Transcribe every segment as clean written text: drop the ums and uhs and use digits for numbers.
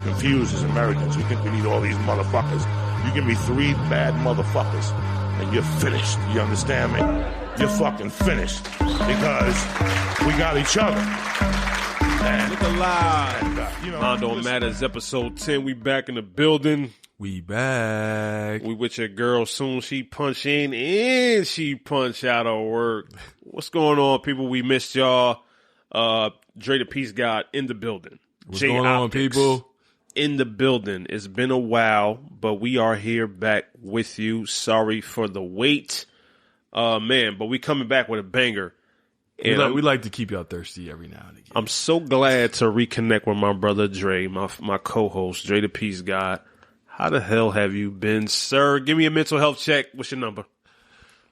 confused as Americans. We think we need all these motherfuckers. You give me 3 bad motherfuckers and you're finished. You understand me? You're fucking finished because we got each other. And, look alive. And, Mondo Matters, episode 10. We back in the building. We back. We with your girl soon. She punch in and she punch out of work. What's going on, people? We missed y'all. Dre the Peace God in the building. What's going on, people? In the building. It's been a while, but we are here back with you. Sorry for the wait. Man, but we coming back with a banger. And we like to keep y'all thirsty every now and again. I'm so glad to reconnect with my brother Dre, my co-host, Dre the Peace God. How the hell have you been, sir? Give me a mental health check. What's your number?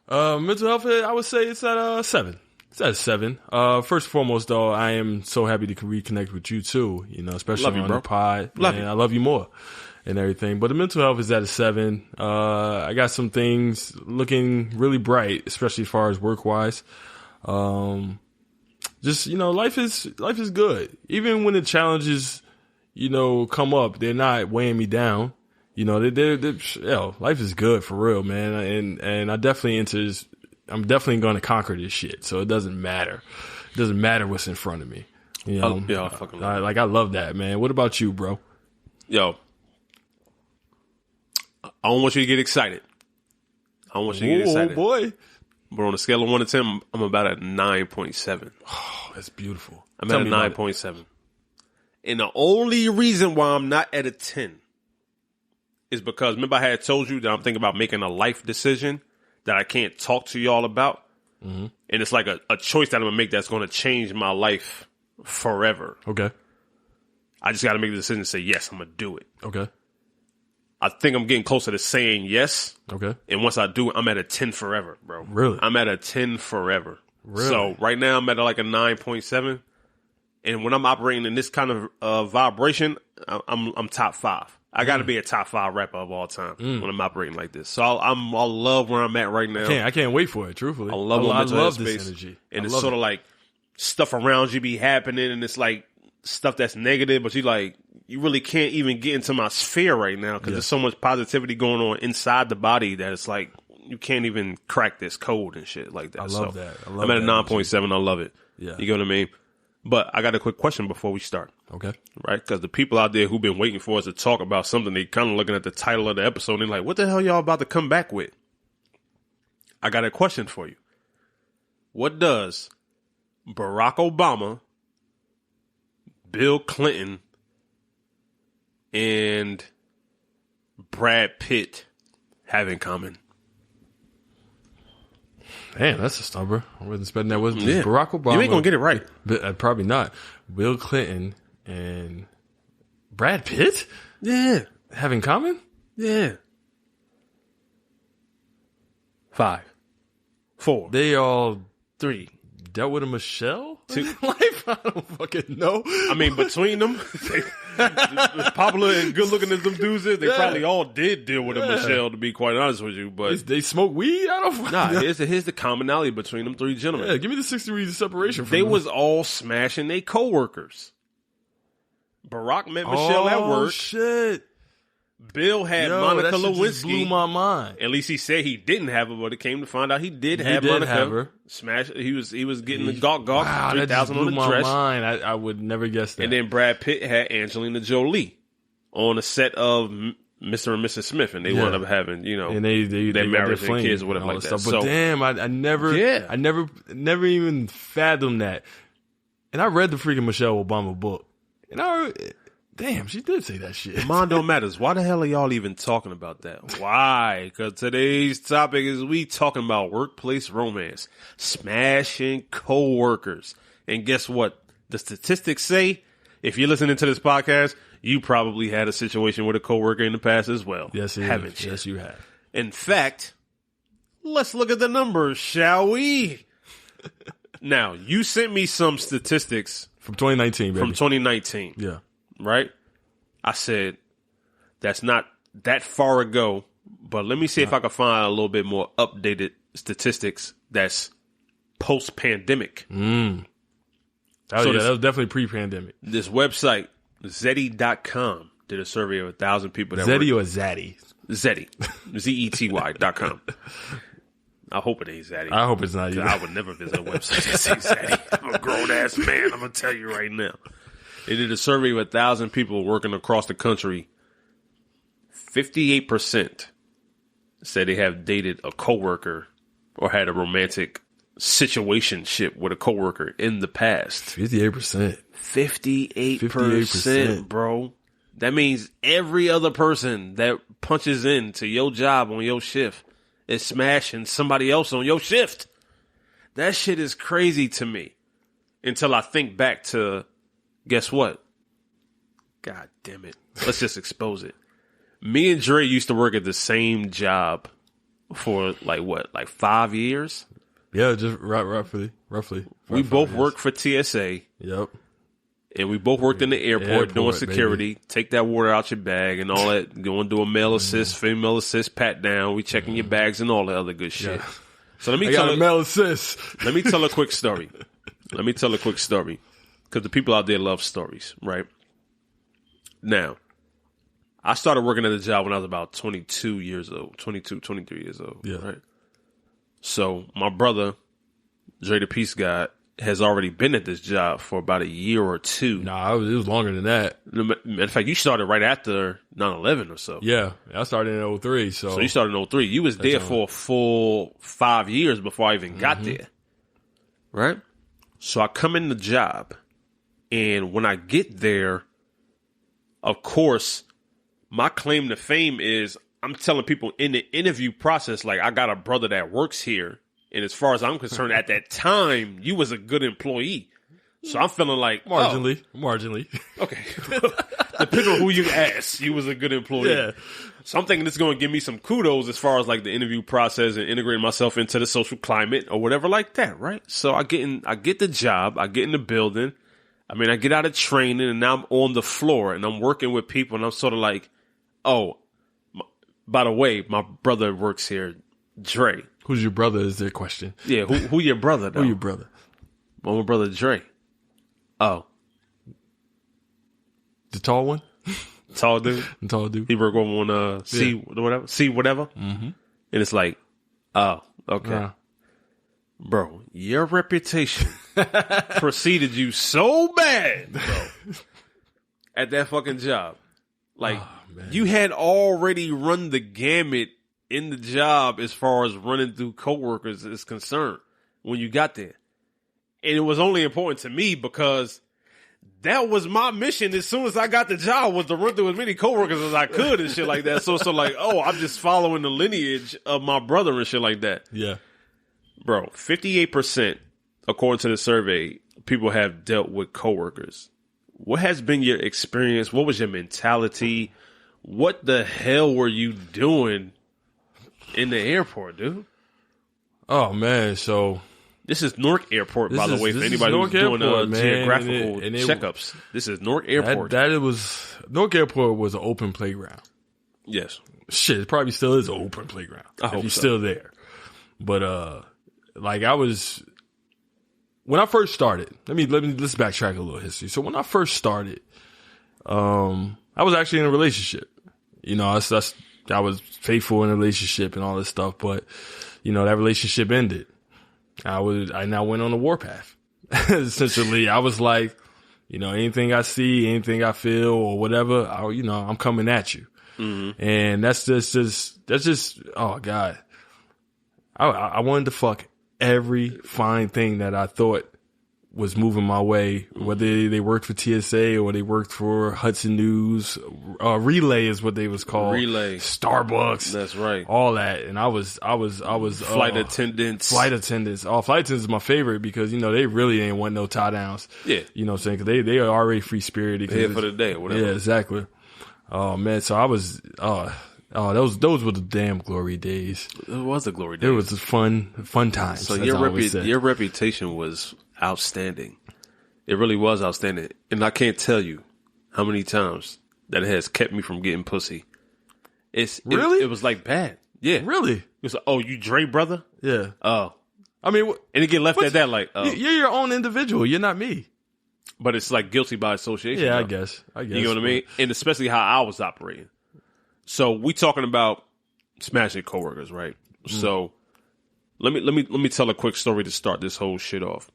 Mental health, I would say it's at 7. It's at 7. First and foremost, though, I am so happy to reconnect with you too. You know, especially on the pod. I love you more and everything. But the mental health is at a 7. I got some things looking really bright, especially as far as work wise. Just life is good. Even when the challenges, come up, they're not weighing me down. Life is good for real, man. And I'm definitely going to conquer this shit. So it doesn't matter. It doesn't matter what's in front of me. I fucking love it. I love that, man. What about you, bro? Yo, I don't want you to get excited. Oh, boy. But on a scale of 1 to 10, I'm about at 9.7. Oh, that's beautiful. I'm at a 9.7. And the only reason why I'm not at a 10 is because, remember I had told you that I'm thinking about making a life decision that I can't talk to y'all about. Mm-hmm. And it's like a choice that I'm going to make that's going to change my life forever. Okay. I just got to make the decision to say, yes, I'm going to do it. Okay. I think I'm getting closer to saying yes. Okay. And once I do it, I'm at a 10 forever, bro. Really? I'm at a 10 forever. Really? So right now I'm at like a 9.7. And when I'm operating in this kind of vibration, I'm top 5. I got to be a top 5 rapper of all time when I'm operating like this. So I love where I'm at right now. I can't wait for it, truthfully. I love this energy. And it's sort of like stuff around you be happening, and it's like stuff that's negative, but you really can't even get into my sphere right now because there's so much positivity going on inside the body that it's like you can't even crack this code and shit like that. I love that. I'm at a 9.7. I love it. Yeah. You get what I mean? But I got a quick question before we start. Okay. Right? Because the people out there who've been waiting for us to talk about something, they kind of looking at the title of the episode and they're like, what the hell y'all about to come back with? I got a question for you. What does Barack Obama, Bill Clinton, and Brad Pitt have in common? Damn, that's a stumper. I wasn't expecting that. Barack Obama. You ain't gonna get it right. Probably not. Bill Clinton and Brad Pitt? Yeah. Have in common? Yeah. 5, 4. They all 3. Dealt with a Michelle? 2. Life? I don't fucking know. I mean, between them, as popular and good looking as them dudes is, they probably all did deal with a Michelle, to be quite honest with you. But they smoke weed? I don't know. Here's the commonality between them 3 gentlemen. Yeah, give me the 6 degrees of separation from They them. was all smashing their coworkers. Barack met Michelle at work. Oh, shit. Bill had Monica that shit Lewinsky. just blew my mind. At least he said he didn't have her, but it came to find out he did have did Monica. have her. Smash. He was getting the gawk Wow, 3,000 on the my dress. Mind. I would never guess that. And then Brad Pitt had Angelina Jolie on a set of Mr. and Mrs. Smith, and they wound up having, and they married their kids or whatever like that. Stuff. But so, damn, I never even fathomed that. And I read the freaking Michelle Obama book, and damn, she did say that shit. Mondo Matters. Why the hell are y'all even talking about that? Why? Because today's topic is we talking about workplace romance, smashing coworkers. And guess what? The statistics say, if you're listening to this podcast, you probably had a situation with a coworker in the past as well. Yes, haven't you? Yes, you have. In fact, let's look at the numbers, shall we? Now, you sent me some statistics from 2019, baby. From 2019. Yeah. Right? I said, that's not that far ago, but let me see if I can find a little bit more updated statistics that's post-pandemic. That was definitely pre-pandemic. This website, Zeddy.com, did a survey of 1,000 people that Zeddy or Zaddy? Zeddy, ZETY.com. I hope it ain't Zaddy. I hope it's not either. I would never visit a website that says Zaddy. I'm a grown ass man. I'm gonna tell you right now. They did a survey of 1,000 people working across the country. 58% said they have dated a coworker or had a romantic situationship with a coworker in the past. 58%. 58%, bro. That means every other person that punches into your job on your shift is smashing somebody else on your shift. That shit is crazy to me. Until I think back to, guess what? God damn it. Let's just expose it. Me and Dre used to work at the same job for like 5 years? Yeah, just roughly. We both worked for TSA. Yep. And we both worked in the airport doing security. Baby. Take that water out your bag and all that. Go and do a male assist, female assist, pat down. We checking your bags and all that other good shit. Yeah. So let me tell male assist. Let me tell a quick story. Because the people out there love stories, right? Now, I started working at the job when I was about 22 years old. 22, 23 years old. Yeah. Right? So my brother, Dre the Peace God, has already been at this job for about a year or two. Nah, it was longer than that. Matter of fact, you started right after 9/11 or so. Yeah, I started in 2003. So you started in 2003. You was there for a full 5 years before I even got there. Right? So I come in the job, and when I get there, of course, my claim to fame is I'm telling people in the interview process, like, I got a brother that works here. And as far as I'm concerned, at that time, you was a good employee. So I'm feeling like... Marginally. Okay. Depending on who you ask, you was a good employee. Yeah. So I'm thinking it's going to give me some kudos as far as like the interview process and integrating myself into the social climate or whatever like that, right? So I get the job, I get in the building. I mean, I get out of training and now I'm on the floor and I'm working with people and I'm sort of like, oh, by the way, my brother works here, Dre. Who's your brother is their question. Yeah, who your brother, though? Who your brother? My brother, Dre. Oh. The tall one? Tall dude? The tall dude. He work over on C whatever. Mm-hmm. And it's like, oh, okay. Bro, your reputation preceded you so bad, bro, at that fucking job. Like, you had already run the gamut in the job as far as running through coworkers is concerned when you got there. And it was only important to me because that was my mission as soon as I got the job, was to run through as many coworkers as I could and shit like that. So like, oh, I'm just following the lineage of my brother and shit like that. Yeah. Bro, 58%, according to the survey, people have dealt with coworkers. What has been your experience? What was your mentality? What the hell were you doing in the airport, dude? Oh, man, so... This is Newark Airport, by the way, for anybody who's doing geographical checkups. This is Newark Airport. Newark Airport was an open playground. Yes. Shit, it probably still is an open playground. I hope if you're so. Still there. But, like, when I first started, let's backtrack a little history. So when I first started, I was actually in a relationship. You know, I was faithful in a relationship and all this stuff, but, you know, that relationship ended. I now went on the warpath. Essentially, I was like, you know, anything I see, anything I feel or whatever, I'm coming at you. Mm-hmm. And that's just, oh God. I wanted to fuck every fine thing that I thought was moving my way, whether they worked for TSA or they worked for Hudson News. Relay is what they was called. Relay. Starbucks. That's right. All that. And I was flight attendants. Flight attendants. Oh, flight attendants is my favorite because, you know, they really ain't want no tie downs. Yeah. You know what I'm saying? Cause they are already free spirited. Here for the day or whatever. Yeah, exactly. Oh man. So I was, those were the damn glory days. It was a glory days. It was a fun time. So your reputation was outstanding. It really was outstanding. And I can't tell you how many times that it has kept me from getting pussy. It was like bad. Yeah. Really? It was like, oh, you Dre brother? Yeah. Oh. I mean, and it get left at that like, oh. You're your own individual. You're not me. But it's like guilty by association. Yeah, though. I guess. You know what I mean? And especially how I was operating. So we talking about smashing coworkers, right? So let me tell a quick story to start this whole shit off.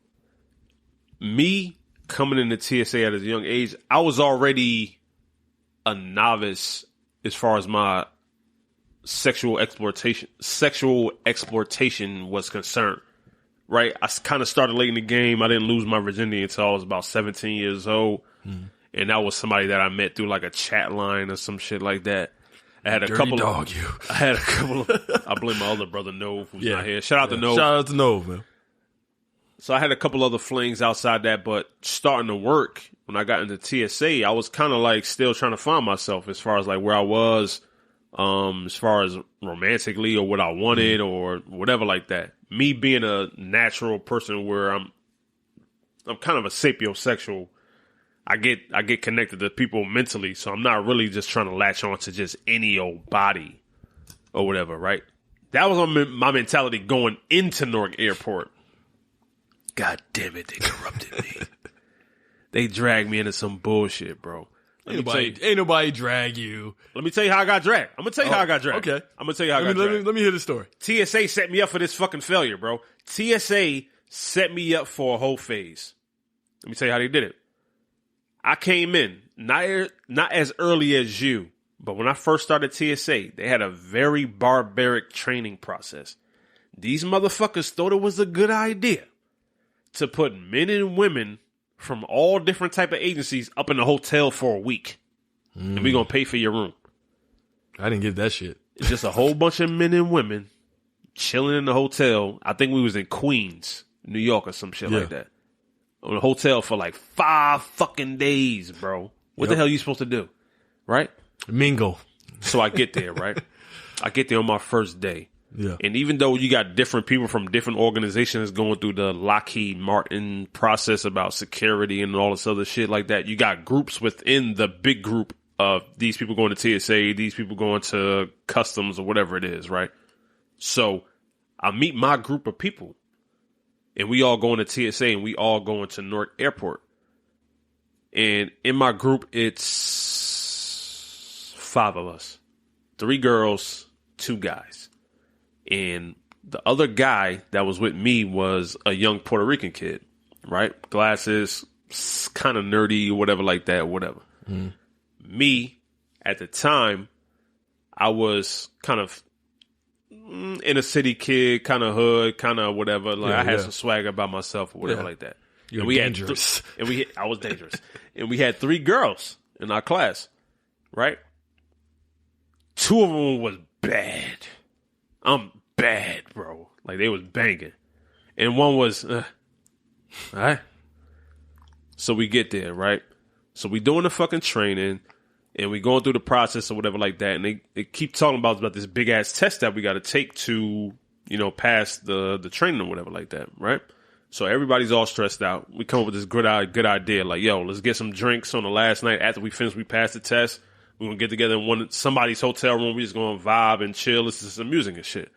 Me coming into TSA at a young age, I was already a novice as far as my sexual exploitation was concerned. Right? I kind of started late in the game. I didn't lose my virginity until I was about 17 years old. And that was somebody that I met through like a chat line or some shit like that. I had a couple of, I blame my other brother Nove, who's not here. Shout out to Nove. Shout out to Nove, man. So I had a couple other flings outside that, but starting to work when I got into TSA, I was kind of like still trying to find myself as far as like where I was, as far as romantically or what I wanted or whatever like that. Me being a natural person where I'm kind of a sapiosexual. I get connected to people mentally, so I'm not really just trying to latch on to just any old body or whatever, right? That was my mentality going into Newark Airport. God damn it, they corrupted me. They dragged me into some bullshit, bro. Ain't nobody drag you. Let me tell you how I got dragged. I'm going to tell you how I got dragged. Okay. I'm going to tell you how I got dragged. Let me hear the story. TSA set me up for this fucking failure, bro. TSA set me up for a whole phase. Let me tell you how they did it. I came in, not as early as you, but when I first started TSA, they had a very barbaric training process. These motherfuckers thought it was a good idea to put men and women from all different type of agencies up in a hotel for a week. And we're going to pay for your room. I didn't get that shit. It's just a whole bunch of men and women chilling in the hotel. I think we was in Queens, New York or some shit like that. On a hotel for like 5 fucking days, bro. What the hell are you supposed to do? Right? Mingle. So I get there, right? I get there on my first day. Yeah. And even though you got different people from different organizations going through the Lockheed Martin process about security and all this other shit like that, you got groups within the big group of these people going to TSA, these people going to customs or whatever it is, right? So I meet my group of people. And we all going to TSA and we all going to Newark Airport. And in my group, it's 5 of us. 3 girls, 2 guys. And the other guy that was with me was a young Puerto Rican kid, right? Glasses, kind of nerdy, whatever like that, whatever. Me, at the time, I was kind of inner city kid, kind of hood, kind of whatever. Like I had some swagger about myself or whatever like that. You're dangerous. I was dangerous. And we had 3 girls in our class, right? 2 of them was bad. I'm bad, bro. Like they was banging. And one was, all right. So we get there, right? So we doing the fucking training. And we going through the process or whatever like that. And they keep talking about this big ass test that we got to take to, pass the training or whatever like that. Right. So everybody's all stressed out. We come up with this good idea. Like, yo, let's get some drinks on the last night after we pass the test. We're going to get together in somebody's hotel room. We just going to vibe and chill. Listen to some music and shit.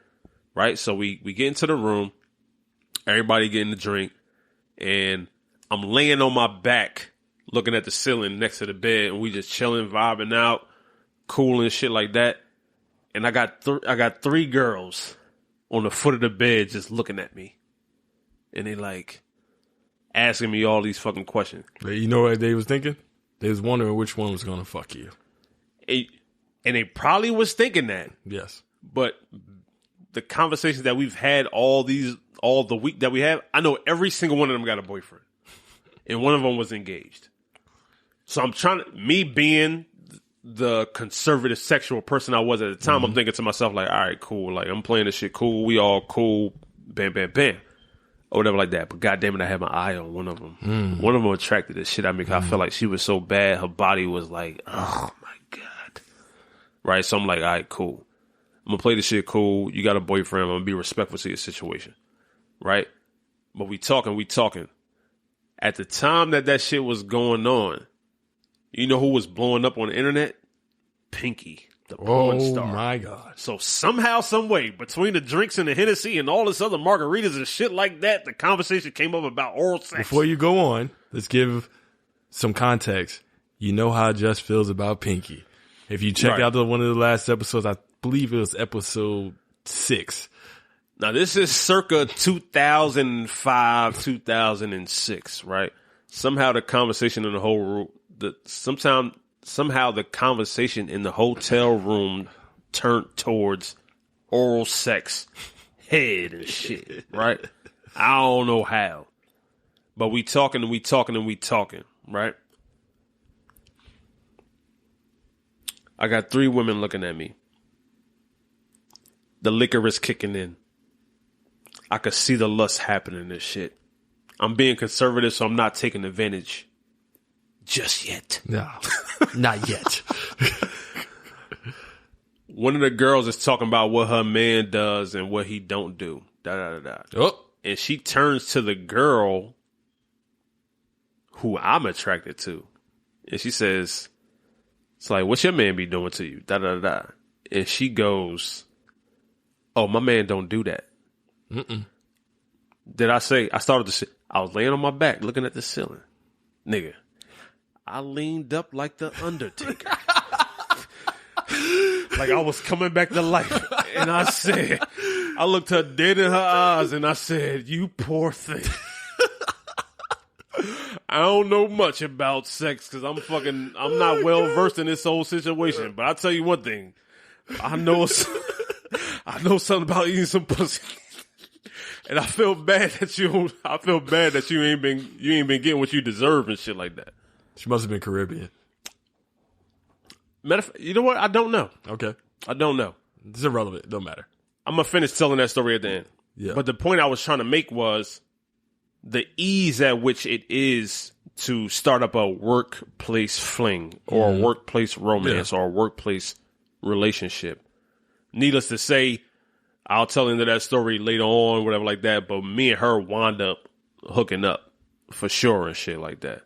Right. So we get into the room. Everybody getting the drink. And I'm laying on my back, looking at the ceiling next to the bed, and we just chilling, vibing out, cool and shit like that. And I got 3 girls on the foot of the bed just looking at me. And they like asking me all these fucking questions. But you know what they was thinking? They was wondering which one was going to fuck you. And they probably was thinking that. Yes. But the conversations that we've had all the week that we have, I know every single one of them got a boyfriend. And one of them was engaged. So I'm me being the conservative sexual person I was at the time, I'm thinking to myself like, all right, cool. Like I'm playing this shit cool. We all cool. Bam, bam, bam. Or whatever like that. But goddamn it, I had my eye on one of them. One of them attracted the shit out of me because I felt like she was so bad. Her body was like, oh my God. Right. So I'm like, all right, cool. I'm going to play this shit cool. You got a boyfriend. I'm going to be respectful to your situation. Right. But we talking. At the time that shit was going on, you know who was blowing up on the internet? Panky, the porn star. Oh my God. So somehow, some way, between the drinks and the Hennessy and all this other margaritas and shit like that, the conversation came up about oral sex. Before you go on, let's give some context, you know how Just feels about Pinky. If you check out one of the last episodes, I believe it was episode 6. Now, this is circa 2005, 2006, right? Somehow the conversation in the whole room, somehow the conversation in the hotel room turned towards oral sex, head and shit, right? I don't know how, but we talking, right? I got 3 women looking at me. The liquor is kicking in. I could see the lust happening and shit. I'm being conservative, so I'm not taking advantage just yet. No, not yet. One of the girls is talking about what her man does and what he don't do. Oh. And she turns to the girl who I'm attracted to. And she says, it's like, what's your man be doing to you? And she goes, oh, my man don't do that. Did I say, I was laying on my back looking at the ceiling. Nigga, I leaned up like the Undertaker. Like I was coming back to life. And I looked her dead in her eyes and I said, you poor thing. I don't know much about sex because I'm not well versed in this whole situation. But I'll tell you one thing. I know something about eating some pussy. And I feel bad that you ain't been getting what you deserve and shit like that. She must have been Caribbean. You know what? I don't know. Okay. I don't know. It's irrelevant. Don't matter. I'm going to finish telling that story at the end. Yeah. But the point I was trying to make was the ease at which it is to start up a workplace fling or a workplace romance or a workplace relationship. Needless to say, I'll tell into that story later on, whatever like that. But me and her wound up hooking up for sure and shit like that.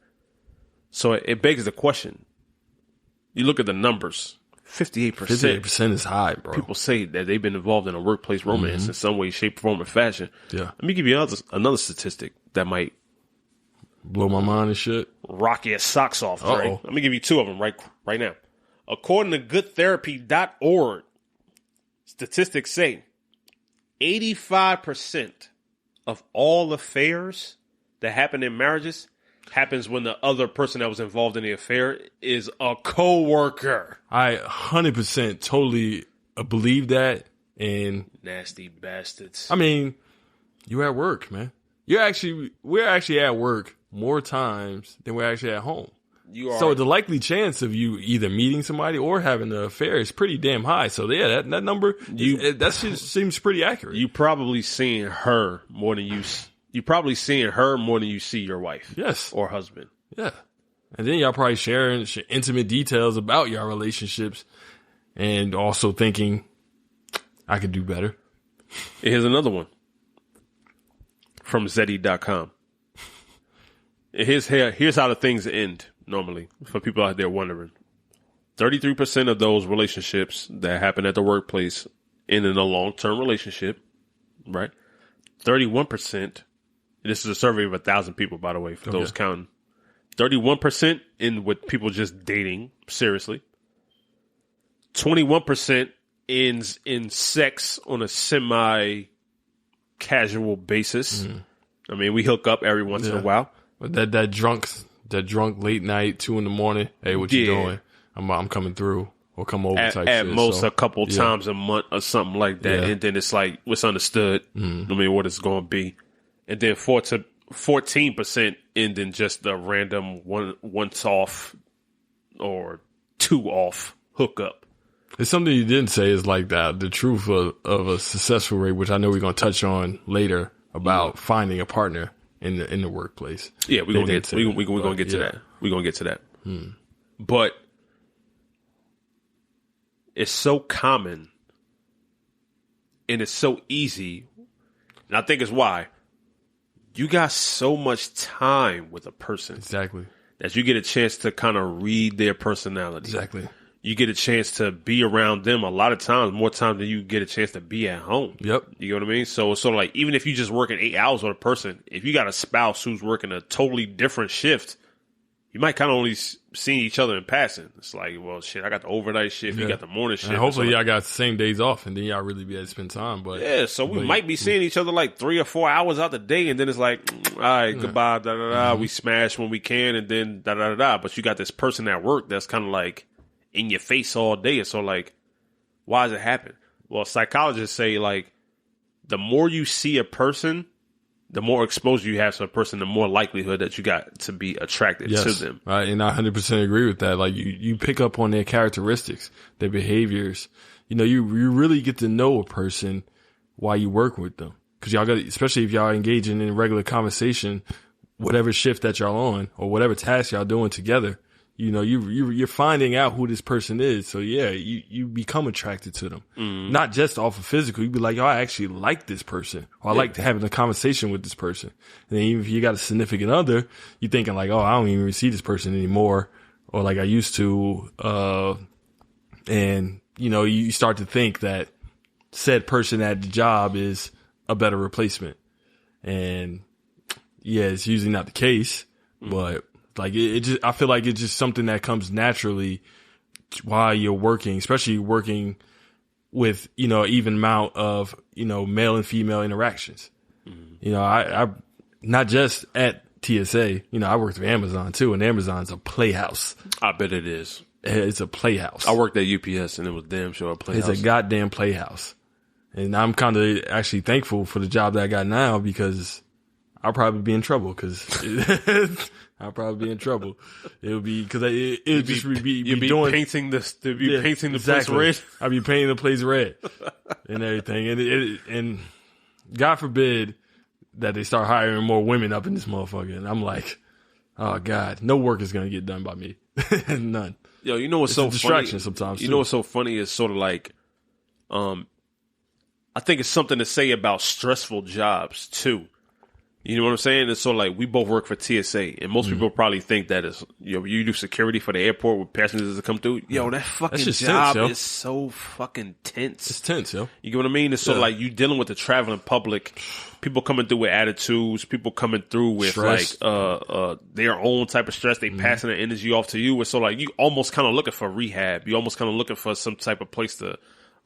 So it begs the question. You look at the numbers, 58%. 58% is high, bro. People say that they've been involved in a workplace romance in some way, shape, form, or fashion. Yeah. Let me give you another statistic that might blow my mind and shit. Rock your socks off, Trey. Let me give you 2 of them right now. According to goodtherapy.org, statistics say 85% of all affairs that happen in marriages happens when the other person that was involved in the affair is a coworker. I 100% totally believe that. And nasty bastards. I mean, you're at work, man. We're actually at work more times than we're actually at home. You are. So the likely chance of you either meeting somebody or having an affair is pretty damn high. So yeah, that number, that seems pretty accurate. You probably seeing her more than you see your wife. Yes. Or husband. Yeah. And then y'all probably sharing intimate details about your relationships and also thinking, I could do better. Here's another one from Zeddy.com. Here's how the things end normally for people out there wondering. 33% of those relationships that happen at the workplace end in a long-term relationship, right? 31%. This is a survey of 1,000 people, by the way, for those counting. 31% in with people just dating seriously. 21% ends in sex on a semi-casual basis. I mean, we hook up every once in a while. But that drunk late night, 2 a.m. Hey, what you doing? I'm coming through. Or come over type shit. At most a couple times a month or something like that. And then it's like, what's understood? I mean, what it's going to be. And then 14% end in just the random once off or 2 off hookup. It's something you didn't say is like that. The truth of a successful rate, which I know we're going to touch on later about finding a partner in the workplace. Yeah, we're going to get to that. We're going to get to that. But it's so common and it's so easy. And I think it's why you got so much time with a person. Exactly. That you get a chance to kind of read their personality. Exactly. You get a chance to be around them a lot of times, more times than you get a chance to be at home. Yep. You know what I mean? So it's sort of like, even if you just working 8 hours with a person, if you got a spouse who's working a totally different shift, you might kind of only see each other in passing. It's like, well, shit, I got the overnight shift, you got the morning shift. And hopefully y'all got the same days off, and then y'all really be able to spend time. But yeah, so we might be seeing each other like 3 or 4 hours out the day, and then it's like, all right, goodbye, da da da. We smash when we can, and then da da da da. But you got this person at work that's kind of like in your face all day. And so like, why does it happen? Well, psychologists say like, the more you see a person, the more exposure you have to a person, the more likelihood that you got to be attracted to them. Right, and I 100% agree with that. Like you pick up on their characteristics, their behaviors. You know, you really get to know a person while you work with them, because y'all got, especially if y'all engaging in regular conversation, whatever shift that y'all on or whatever task y'all doing together. You know, you're finding out who this person is. So yeah, you become attracted to them. Not just off of physical. You be like, oh, I actually like this person, or I like having a conversation with this person. And then even if you got a significant other, you're thinking like, oh, I don't even see this person anymore, or like I used to. And you know, you start to think that said person at the job is a better replacement. And yeah, it's usually not the case, but like it just, I feel like it's just something that comes naturally while you're working, especially working with, you know, even amount of, you know, male and female interactions. You know, I not just at TSA, you know, I worked for Amazon too, and Amazon's a playhouse. I bet it is. It's a playhouse. I worked at UPS and it was damn sure a playhouse. It's a goddamn playhouse. And I'm kind of actually thankful for the job that I got now, because I'll probably be in trouble, I'll probably be in trouble. It'll be because it'll just be doing painting this. To be painting the place red. I'll be painting the place red and everything. And God forbid that they start hiring more women up in this motherfucker. And I'm like, oh God, no work is gonna get done by me. None. Yo, you know what's so distraction funny? Sometimes. You know what's so funny is sort of like, I think it's something to say about stressful jobs too. You know what I'm saying? It's sort of like, we both work for TSA, and most people probably think that is, you know, you do security for the airport with passengers that come through. Yo, that fucking job is so fucking tense. It's tense, yo. You get what I mean? It's sort of like you dealing with the traveling public, people coming through with attitudes, people coming through with stress. Like their own type of stress. They passing their energy off to you. It's sort of like you almost kind of looking for rehab. You almost kind of looking for some type of place a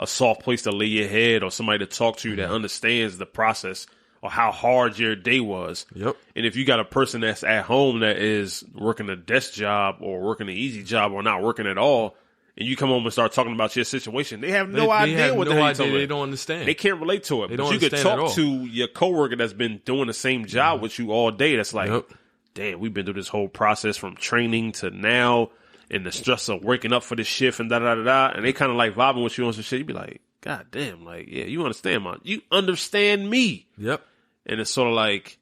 soft place to lay your head, or somebody to talk to you that understands the process or how hard your day was. Yep. And if you got a person that's at home that is working a desk job or working an easy job or not working at all, and you come home and start talking about your situation, they have no idea what the hell you're talking about. They don't understand. They can't relate to it. But you could talk to your coworker that's been doing the same job with you all day. That's like, damn, we've been through this whole process from training to now, and the stress of waking up for this shift and da-da-da-da. And they kind of like vibing with you on some shit. You be like, God damn, like, yeah, you understand me. Yep. And it's sort of like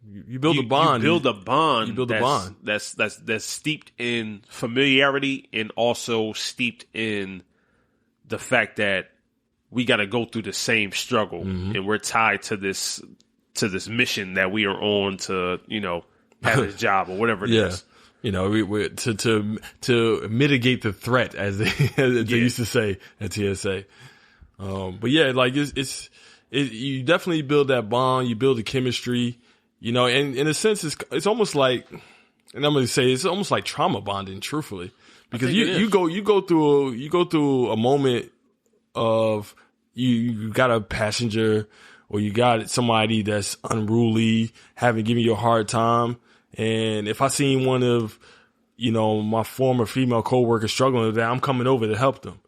you build a bond. You build a bond that's steeped in familiarity and also steeped in the fact that we got to go through the same struggle, and we're tied to this mission that we are on to, you know, have this job or whatever it is. You know, we to mitigate the threat, as they used to say at TSA. But yeah, like you definitely build that bond, you build the chemistry, you know, and in a sense, it's almost like, and I'm going to say it's almost like trauma bonding, truthfully, because you go through a moment of you got a passenger or you got somebody that's unruly, giving you a hard time. And if I seen one of, you know, my former female coworkers struggling with that, I'm coming over to help them.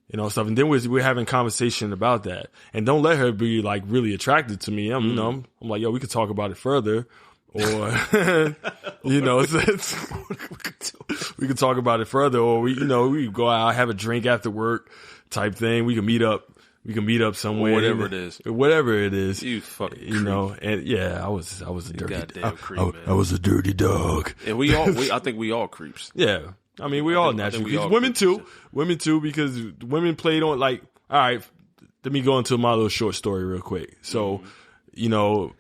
You know, stuff. And then we're having conversation about that. And don't let her be like really attracted to me. You know, I'm like, yo, we could talk about it further. Or, you know, we could talk about it further. Or we go out, have a drink after work type thing. We can meet up somewhere. Whatever it is. You fucking creep. You know, and yeah, I was a dirty goddamn creep, man. I was a dirty dog. And I think we all creeps. Yeah. I mean, we all naturally. Women too, because women played on, like, all right, let me go into my little short story real quick. So, you know,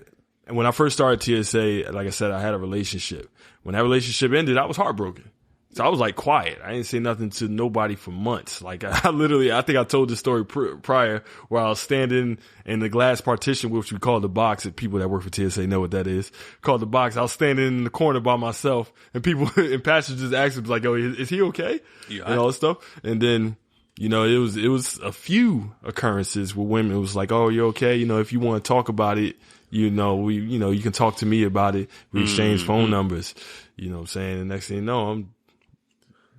when I first started TSA, like I said, I had a relationship. When that relationship ended, I was heartbroken. So I was like quiet. I didn't say nothing to nobody for months. Like I think I told the story prior where I was standing in the glass partition, which we call the box. If people that work for TSA know what that is, called the box. I was standing in the corner by myself, and people and passengers asked me like, "Oh, is he okay?" Yeah. And all this stuff. And then, you know, it was a few occurrences where women was like, "Oh, you okay? You know, if you want to talk about it, you know, you can talk to me about it. We exchange phone numbers." You know what I'm saying? The next thing you know, I'm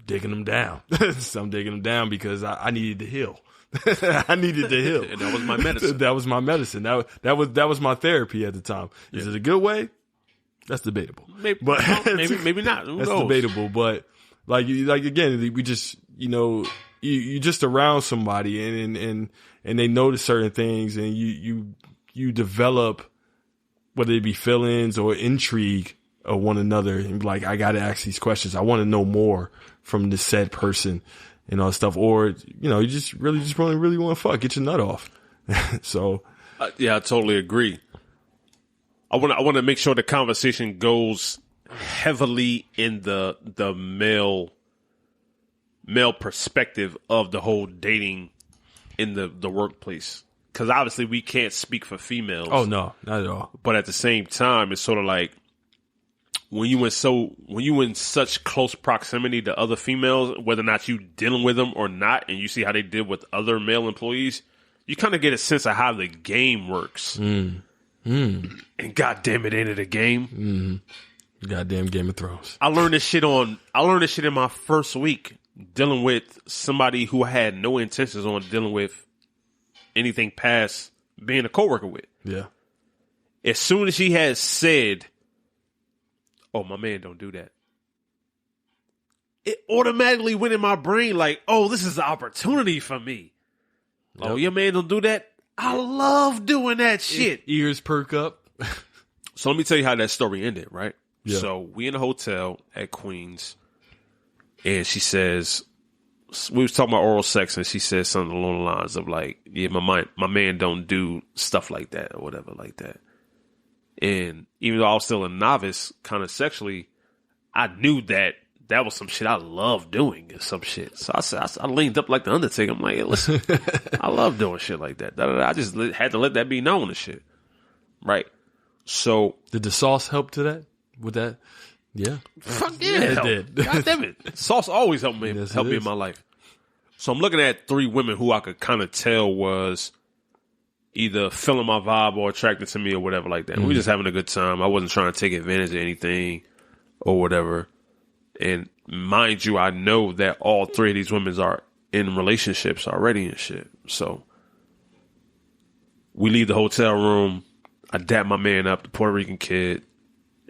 digging them down. So I'm digging them down because I needed to heal. I needed to heal. And that was my medicine. That was my medicine. That was my therapy at the time. Yeah. Is it a good way? That's debatable. Maybe not. Who That's knows? Debatable. But like again, we just, you know, you just around somebody and they notice certain things, and you develop, whether it be feelings or intrigue of one another, and be like, I got to ask these questions. I want to know more from this said person and all that stuff. Or, you know, you just really want to fuck, get your nut off. So. Yeah, I totally agree. I want to make sure the conversation goes heavily in the male perspective of the whole dating in the workplace. Because obviously we can't speak for females. Oh, no, not at all. But at the same time, it's sort of like, when you in such close proximity to other females, whether or not you dealing with them or not, and you see how they deal with other male employees, you kind of get a sense of how the game works. And goddamn it, ain't it a game? Goddamn Game of Thrones. I learned this shit in my first week dealing with somebody who I had no intentions on dealing with anything past being a coworker with. Yeah. As soon as she had said, "Oh, my man don't do that," it automatically went in my brain like, "Oh, this is an opportunity for me." Yep. "Oh, your man don't do that?" I love doing that shit. Ears perk up. So let me tell you how that story ended, right? Yeah. So we in a hotel at Queens, and she says, we was talking about oral sex, and she said something along the lines of like, "Yeah, my man don't do stuff like that," or whatever like that. And even though I was still a novice kind of sexually, I knew that was some shit I love doing and some shit. So I leaned up like the Undertaker. I'm like, "Hey, listen, I love doing shit like that." I just had to let that be known and shit. Right. So. Did the sauce help to that? With that? Yeah. Fuck yeah. It did. God damn it. Sauce always helped me, Yes, me in my life. So I'm looking at 3 women who I could kind of tell was either feeling my vibe or attracted to me or whatever like that. We were just having a good time. I wasn't trying to take advantage of anything or whatever. And mind you, I know that all 3 of these women are in relationships already and shit. So we leave the hotel room. I dap my man up, the Puerto Rican kid.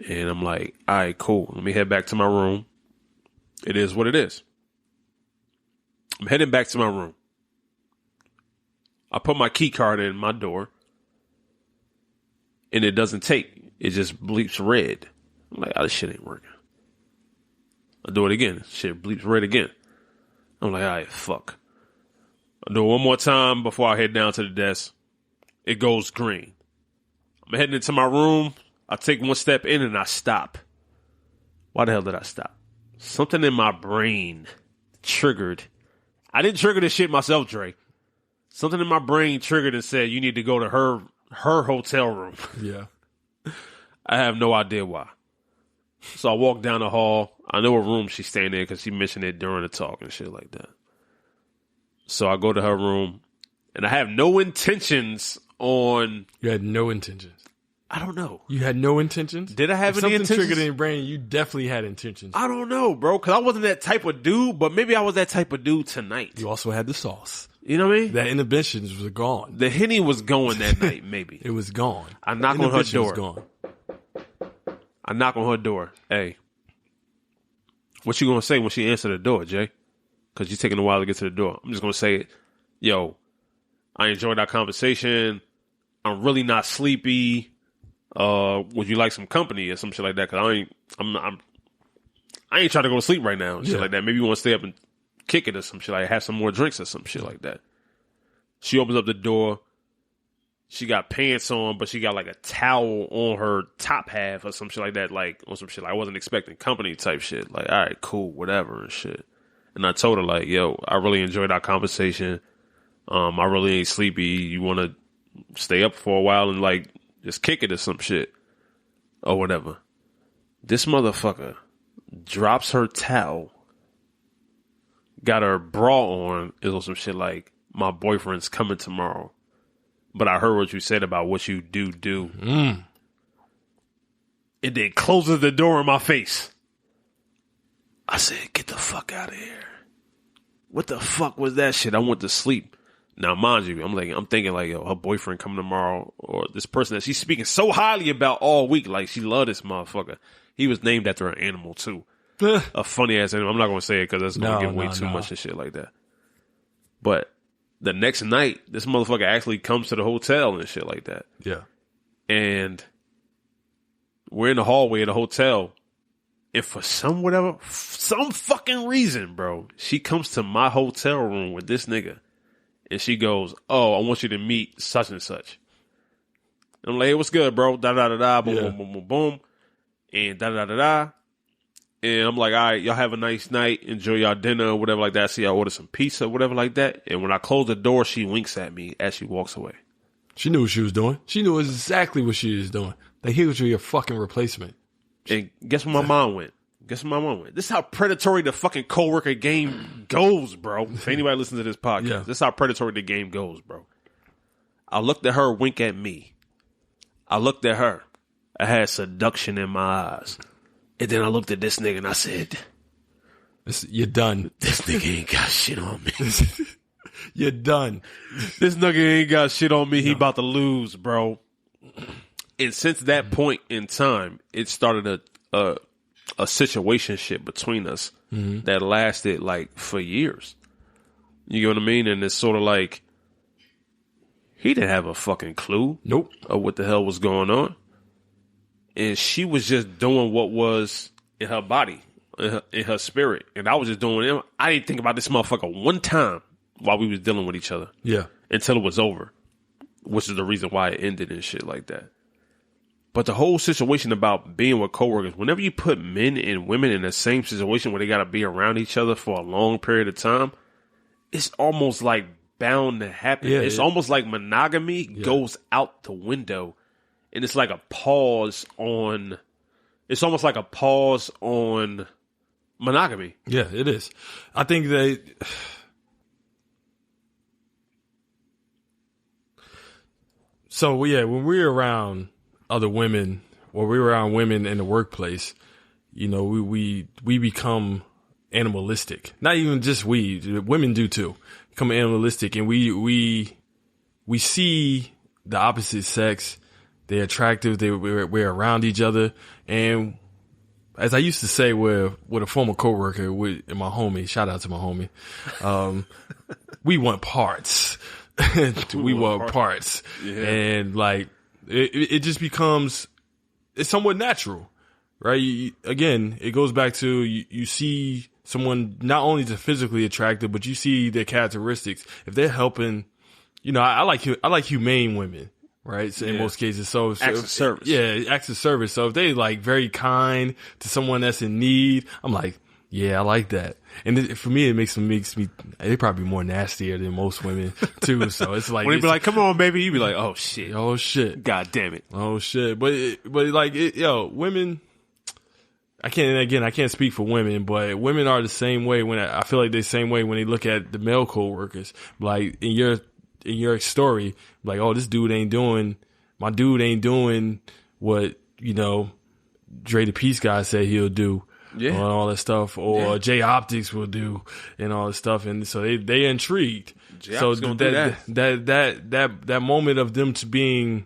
And I'm like, all right, cool. Let me head back to my room. It is what it is. I'm heading back to my room. I put my key card in my door, and it doesn't take. It just bleeps red. I'm like, oh, this shit ain't working. I do it again. Shit bleeps red again. I'm like, all right, fuck. I do it one more time before I head down to the desk. It goes green. I'm heading into my room. I take one step in and I stop. Why the hell did I stop? Something in my brain triggered. I didn't trigger this shit myself, Dre. Something in my brain triggered and said, you need to go to her hotel room. Yeah. I have no idea why. So I walk down the hall. I know what room she's staying in because she mentioned it during the talk and shit like that. So I go to her room, and I have no intentions on... You had no intentions. I don't know. You had no intentions? Did I have any intentions? Something triggered in your brain, you definitely had intentions. I don't know, bro, because I wasn't that type of dude, but maybe I was that type of dude tonight. You also had the sauce. You know what I mean? That inhibitions was gone. The Henny was going that night, maybe. It was gone. I knock on her door. Was gone. I knock on her door. Hey, what you gonna say when she answer the door, Jay? Because you're taking a while to get to the door. I'm just gonna say it. Yo, I enjoyed our conversation. I'm really not sleepy. Would you like some company or some shit like that? Because I ain't trying to go to sleep right now and shit like that. Maybe you want to stay up and kick it or some shit, like have some more drinks or some shit like that. She opens up the door. she got pants on, but she got like a towel on her top half or some shit like that. Like, on some shit like I wasn't expecting company type shit. Like, all right, cool, whatever and shit. And I told her like, yo, I really enjoyed our conversation. I really ain't sleepy. You want to stay up for a while and like just kick it or some shit or whatever. This motherfucker drops her towel, got her bra on, is on some shit like, my boyfriend's coming tomorrow. But I heard what you said about what you do. And then closes the door in my face. I said, get the fuck out of here. What the fuck was that shit? I went to sleep. Now, mind you, I'm thinking like, yo, her boyfriend coming tomorrow, or this person that she's speaking so highly about all week. Like, she loved this motherfucker. He was named after an animal too. A funny ass animal. I'm not going to say it because that's going to give away too much and shit like that. But the next night, this motherfucker actually comes to the hotel and shit like that. Yeah. And we're in the hallway of the hotel. And for some fucking reason, bro, she comes to my hotel room with this nigga. And she goes, oh, I want you to meet such and such. And I'm like, hey, what's good, bro? Da-da-da-da, boom, boom, boom, boom, boom. And da-da-da-da. And I'm like, all right, y'all have a nice night. Enjoy y'all dinner or whatever like that. See, I order some pizza or whatever like that. And when I close the door, she winks at me as she walks away. She knew what she was doing. She knew exactly what she was doing. Like, here was your fucking replacement. And guess where my mom went? This is how predatory the fucking coworker game goes, bro. If anybody listens to this podcast, this is how predatory the game goes, bro. I looked at her, wink at me. I looked at her. I had seduction in my eyes. And then I looked at this nigga and I said, you're done. This nigga ain't got shit on me. You're done. This nigga ain't got shit on me. He about to lose, bro. And since that point in time, it started a situationship between us that lasted like for years. You get what I mean? And it's sort of like he didn't have a fucking clue of what the hell was going on. And she was just doing what was in her body, in her spirit. And I was just doing it. I didn't think about this motherfucker one time while we was dealing with each other. Yeah. Until it was over, which is the reason why it ended and shit like that. But the whole situation about being with coworkers, whenever you put men and women in the same situation where they got to be around each other for a long period of time, it's almost like bound to happen. Yeah, it's almost like monogamy goes out the window. And it's like a pause on, it's almost like a pause on monogamy. Yeah, it is. I think they, so yeah, when we're around other women or we're around women in the workplace, you know, we become animalistic. Not even just women do too. Become animalistic, and we see the opposite sex. They're attractive. We're around each other. And as I used to say with a former coworker, with my homie, shout out to my homie, we want parts. we want parts. Yeah. And like, it just becomes, it's somewhat natural, right? Again, it goes back to you see someone not only just physically attractive, but you see their characteristics. If they're helping, you know, I like humane women. Right. So in most cases. So acts of service. Yeah. Acts of service. So if they like very kind to someone that's in need, I'm like, yeah, I like that. And for me, it makes me, they probably more nastier than most women too. So it's like, when they be like, come on, baby. You be like, oh shit. Oh shit. God damn it. Oh shit. But like, women, I can't speak for women, but women are the same way I feel like they're the same way when they look at the male coworkers. Like in your story, like, oh, my dude ain't doing what, you know, Dre the Peace guy said he'll do. Yeah. And all that stuff, or J Optics will do, and all that stuff. And so they intrigued. So that moment of them to being,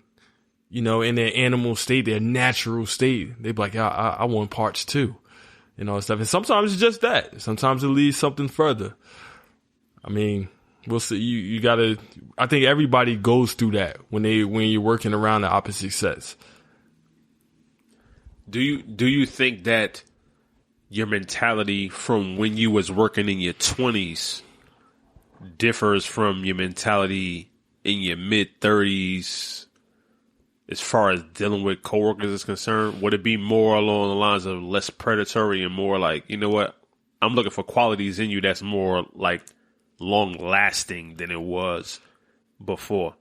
you know, in their animal state, their natural state, they be like, I want parts too, and all that stuff. And sometimes it's just that. Sometimes it leads something further. I mean, we'll see. You gotta. I think everybody goes through that when you're working around the opposite sex. Do you think that your mentality from when you was working in your 20s differs from your mentality in your mid-30s, as far as dealing with coworkers is concerned, would it be more along the lines of less predatory and more like, you know what, I'm looking for qualities in you that's more like long-lasting than it was before?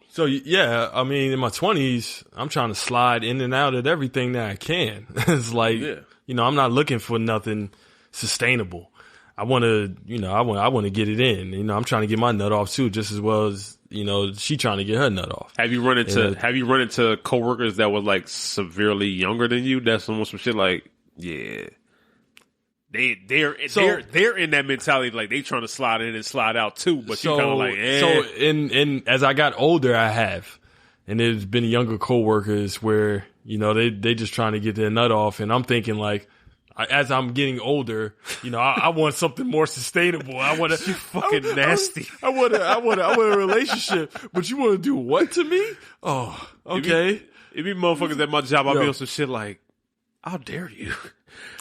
So, yeah, I mean, in my 20s, I'm trying to slide in and out of everything that I can. It's like, you know, I'm not looking for nothing sustainable. I want to, you know, I want to get it in. You know, I'm trying to get my nut off too, just as well as, you know, she trying to get her nut off. Have you run into coworkers that were like severely younger than you? That's almost some shit like, yeah. They're in that mentality, like they trying to slide in and slide out too, but you kind of like, eh. So in as I got older, I have, and there's been younger coworkers where, you know, they just trying to get their nut off, and I'm thinking like, as I'm getting older, you know, I want something more sustainable. I want to, you fucking nasty. I want a relationship, but you want to do what to me? Oh, okay. It be motherfuckers at my job. I'll be on some shit like, how dare you?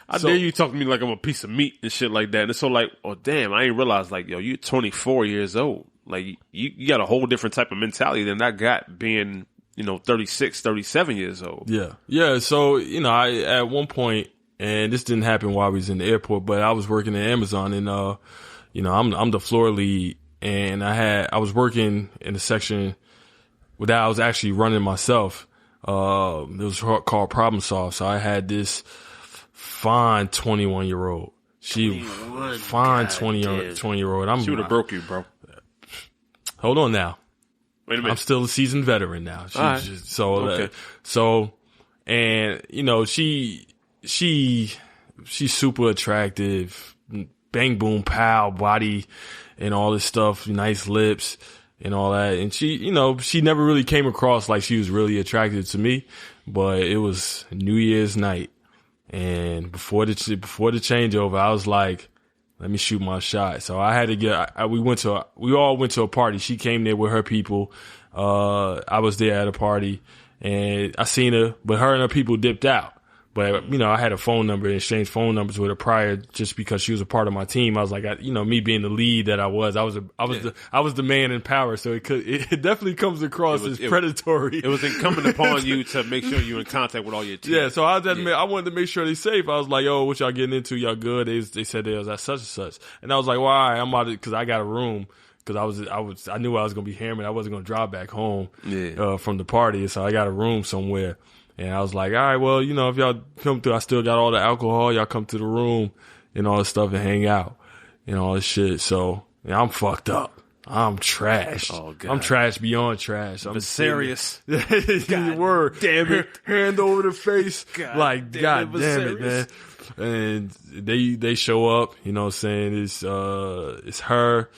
I dare you talk to me like I'm a piece of meat and shit like that. And it's so like, oh damn, I ain't realized like, yo, you're 24 years old. Like you got a whole different type of mentality than I got being, you know, 36, 37 years old. Yeah. Yeah. So, you know, I, at one point, and this didn't happen while I was in the airport, but I was working at Amazon, and, you know, I'm the floor lead, and I was working in a section that I was actually running myself. It was called Problem Solve. So I had this fine 21-year-old. She fine 20-year-old. She would have broke you, bro. Hold on now. Wait a minute. I'm still a seasoned veteran now. And you know, she's super attractive, bang boom pow body and all this stuff, nice lips and all that. And she, you know, she never really came across like she was really attracted to me, but it was New Year's night. And before the changeover, I was like, let me shoot my shot. So I had to we all went to a party. She came there with her people. I was there at a party, and I seen her, but her and her people dipped out. But, you know, I had a phone number, exchanged phone numbers with her prior, just because she was a part of my team. I was like, you know, me being the lead that I was the man in power. So it definitely comes across as predatory. It was incumbent upon you to make sure you're in contact with all your team. Yeah. So I wanted to make sure they safe. I was like, yo, what y'all getting into? Y'all good? They said they was at such and such. And I was like, well, all right, I'm out cause I got a room. Cause I knew I was going to be hammered. I wasn't going to drive back home, from the party. So I got a room somewhere. And I was like, all right, well, you know, if y'all come through, I still got all the alcohol. Y'all come to the room and all this stuff and hang out and all this shit. So yeah, I'm fucked up. I'm trash. Oh, God. I'm trash beyond trash. I'm serious. Word. Damn it. Hand over the face. God like, God damn it, man. And they show up, you know what I'm saying? It's her,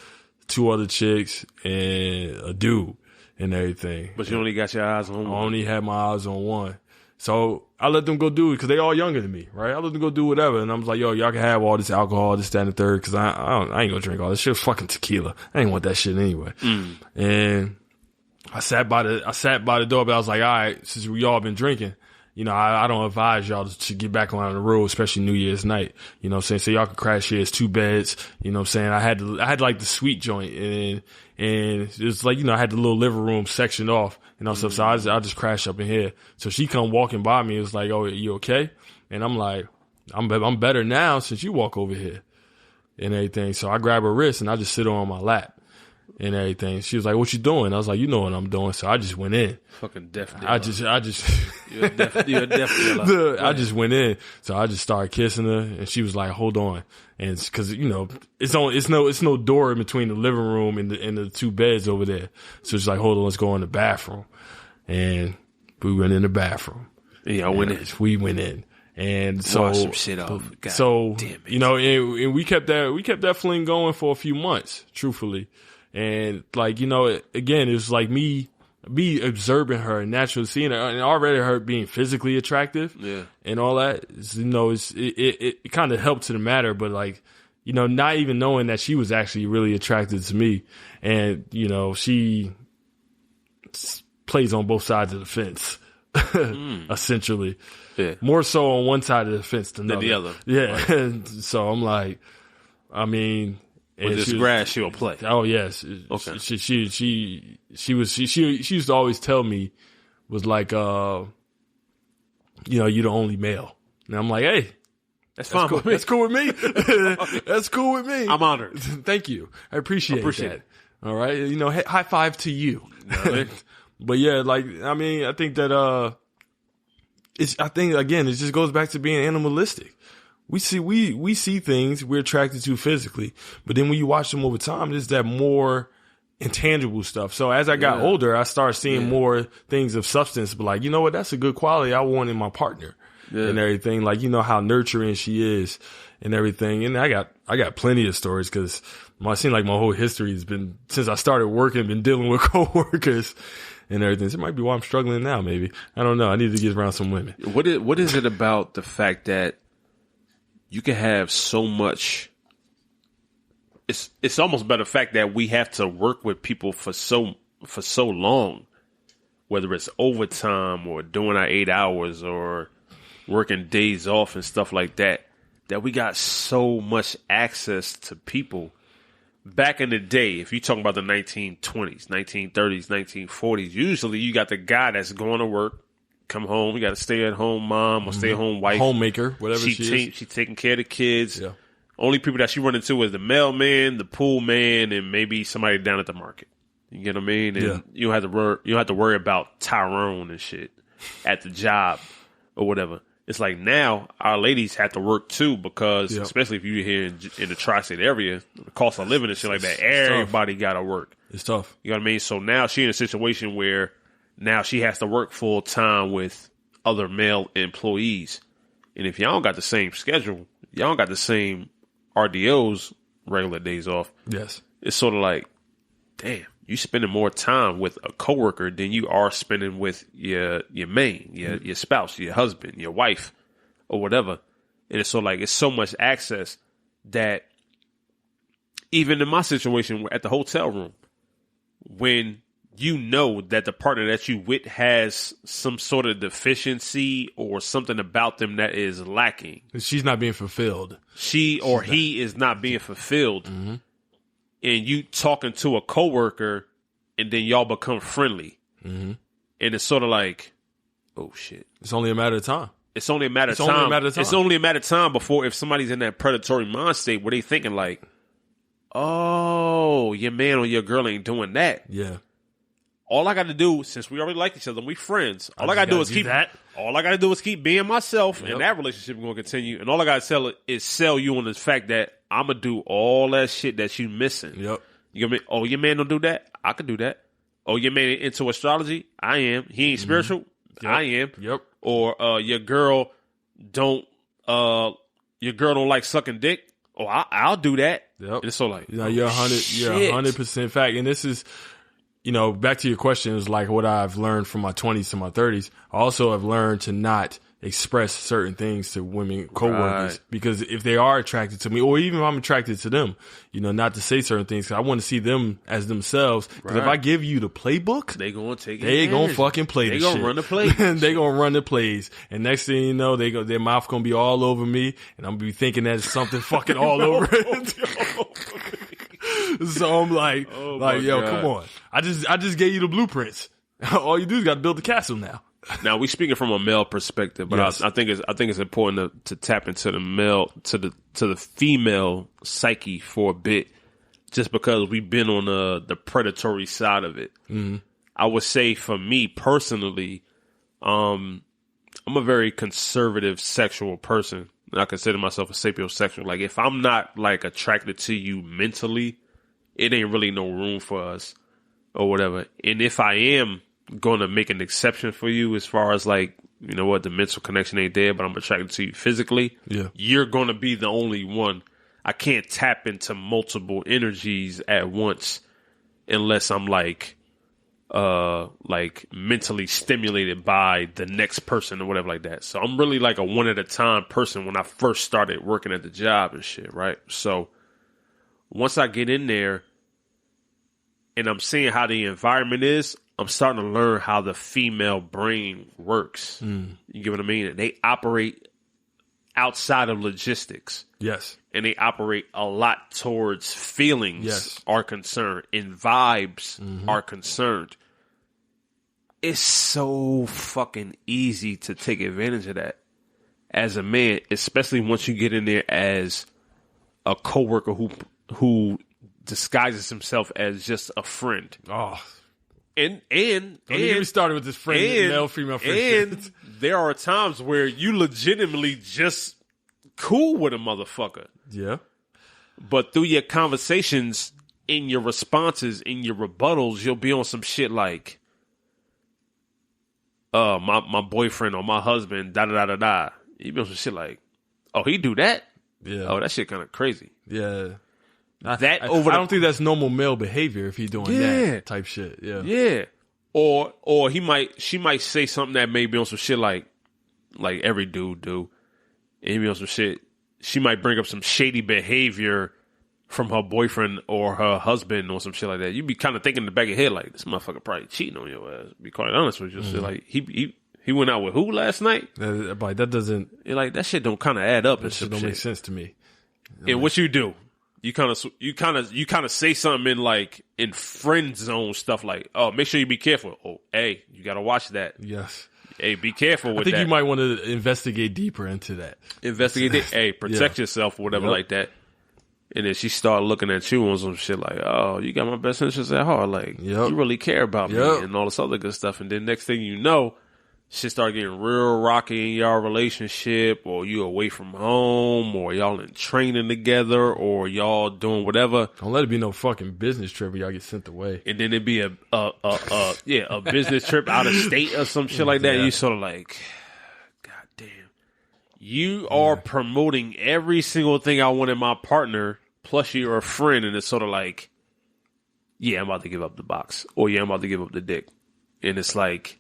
two other chicks, and a dude and everything. But you only got your eyes on one. I only had my eyes on one. So I let them go do it because they all younger than me, right? I let them go do whatever. And I was like, yo, y'all can have all this alcohol, this, that, and the third, because I ain't gonna drink all this shit. Was fucking tequila. I ain't want that shit anyway. And I sat by the door, but I was like, all right, since we all been drinking, you know, I don't advise y'all to get back on the road, especially New Year's night. You know what I'm saying? So y'all can crash here. It's 2 beds. You know what I'm saying? I had like the suite joint, and it's like, you know, I had the little living room sectioned off, you know, so I just crashed up in here. So she come walking by me. It was like, oh, you okay? And I'm like, I'm better now since you walk over here and everything. So I grab her wrist and I just sit her on my lap and everything. She was like, what you doing? I was like, you know what I'm doing. So I just went in. Fucking definitely. I just You're definitely I just went in. So I just started kissing her, and she was like, hold on. And it's cause, you know, it's no door in between the living room and the 2 beds over there. So she's like, hold on, let's go in the bathroom. And we went in the bathroom. Yeah, I went in. We went in. And so, wash some shit off. God so, damn it. You know, and we kept that fling going for a few months, truthfully. And like, you know, again, it was like me observing her and naturally seeing her, and already her being physically attractive, and all that. You know, it kind of helped to the matter, but like, you know, not even knowing that she was actually really attracted to me, and you know, she plays on both sides of the fence, essentially. Yeah. More so on one side of the fence than the other. Yeah. Right. So I'm like, I mean, With this grass, she'll play. Oh yes. Okay. She used to always tell me, was like, you're the only male. And I'm like, hey, that's fine. Cool. That's cool with me. That's cool with me. I'm honored. Thank you. I appreciate that. It. All right. High five to you. But yeah, I think that, I think again, it just goes back to being animalistic. We see things we're attracted to physically, but then when you watch them over time, there's that more intangible stuff. So as I got older, I started seeing more things of substance, but like, you know what, that's a good quality I want in my partner and everything. Like, how nurturing she is and everything. And I got plenty of stories because it seems like my whole history has been, since I started working, been dealing with coworkers and everything. So it might be why I'm struggling now, maybe. I don't know. I need to get around some women. What is it about the fact that you can have so much? It's almost about the fact that we have to work with people for so long, whether it's overtime or doing our 8 hours or working days off and stuff like that, that we got so much access to people. Back in the day, if you're talking about the 1920s, 1930s, 1940s, usually you got the guy that's going to work, come home, you got a stay-at-home mom or stay-at-home wife. Homemaker, whatever she is. She's taking care of the kids. Yeah. Only people that she run into is the mailman, the pool man, and maybe somebody down at the market. You get what I mean? And you don't have to worry about Tyrone and shit at the job or whatever. It's like now our ladies have to work too because especially if you're here in the tri-state area, the cost of living and shit like that, everybody got to work. It's tough. You know what I mean? So now she's in a situation where now she has to work full time with other male employees. And if y'all don't got the same schedule, y'all don't got the same RDOs, regular days off. Yes. It's sort of like, damn, you spending more time with a coworker than you are spending with your main, your spouse, your husband, your wife, or whatever. And it's so like, it's so much access that even in my situation at the hotel room, when you know that the partner that you with has some sort of deficiency or something about them that is lacking. She's not being fulfilled. He is not being fulfilled. Mm-hmm. And you talking to a coworker and then y'all become friendly. Mm-hmm. And it's sort of like, oh shit. It's only a matter of time. It's only a matter of time. It's only a matter of time before if somebody's in that predatory mind state where they thinking like, oh, your man or your girl ain't doing that. Yeah. All I got to do, since we already like each other, we friends. All I got to do is keep being myself, and that relationship is going to continue. And all I got to sell you on the fact that I'm gonna do all that shit that you missing. Yep. You know, oh, your man don't do that. I can do that. Oh, your man into astrology. I am. He ain't spiritual. Yep. I am. Yep. Or your girl don't like sucking dick. Oh, I'll do that. Yep. And it's so like, you're 100% fact. And this is, back to your question, is like what I've learned from my 20s to my 30s. I also have learned to not express certain things to women coworkers because if they are attracted to me, or even if I'm attracted to them, not to say certain things. 'Cause I want to see them as themselves. Because if I give you the playbook, they gonna take it. They gonna fucking play the shit. They gonna run the plays. They gonna run the plays. And next thing you know, their mouth gonna be all over me, and I'm gonna be thinking that it's something fucking all over it. So I'm like, yo, come on. I just gave you the blueprints. All you do is got to build the castle now. Now we speaking from a male perspective, but yes. I think it's important to tap into the female psyche for a bit, just because we've been on the predatory side of it. Mm-hmm. I would say for me personally, I'm a very conservative sexual person. I consider myself a sapiosexual. Like if I'm not like attracted to you mentally, it ain't really no room for us or whatever. And if I am going to make an exception for you as far as like, the mental connection ain't there, but I'm attracted to you physically, you're going to be the only one. I can't tap into multiple energies at once unless I'm like mentally stimulated by the next person or whatever like that. So I'm really like a one at a time person when I first started working at the job and shit, right? So once I get in there and I'm seeing how the environment is, I'm starting to learn how the female brain works. You get what I mean? And they operate outside of logistics. Yes. And they operate a lot towards feelings are concerned and vibes are concerned. It's so fucking easy to take advantage of that as a man, especially once you get in there as a coworker who disguises himself as just a friend. Oh. And don't get me started with this friend, male, female friend. And there are times where you legitimately just cool with a motherfucker. Yeah. But through your conversations, in your responses, in your rebuttals, you'll be on some shit like, my boyfriend or my husband, da-da-da-da-da. You be on some shit like, oh, he do that? Yeah. Oh, that shit kind of crazy. Yeah. I don't think that's normal male behavior if he doing that type shit. Yeah. Yeah. Or she might say something that may be on some shit like every dude do. And he be on some shit. She might bring up some shady behavior from her boyfriend or her husband or some shit like that. You be kind of thinking in the back of your head like, this motherfucker probably cheating on your ass. Be quite honest with you. So like he went out with who last night? Like that doesn't. You're like that shit don't kind of add up. That shit don't make sense to me. And what you do? You kind of say something in friend zone stuff like, oh, make sure you be careful. Oh, hey, you got to watch that. Yes. Hey, be careful with that. I think you might want to investigate deeper into that. Hey, protect yourself or whatever like that. And then she started looking at you on some shit like, oh, you got my best interests at heart. Like, you really care about me and all this other good stuff. And then next thing you know, shit start getting real rocky in y'all relationship, or you away from home, or y'all in training together, or y'all doing whatever. Don't let it be no fucking business trip where y'all get sent away. And then it'd be a business trip out of state or some shit like that. And you sort of like, God damn. You are promoting every single thing I want in my partner, plus you're a friend, and it's sort of like, yeah, I'm about to give up the box, or yeah, I'm about to give up the dick. And it's like,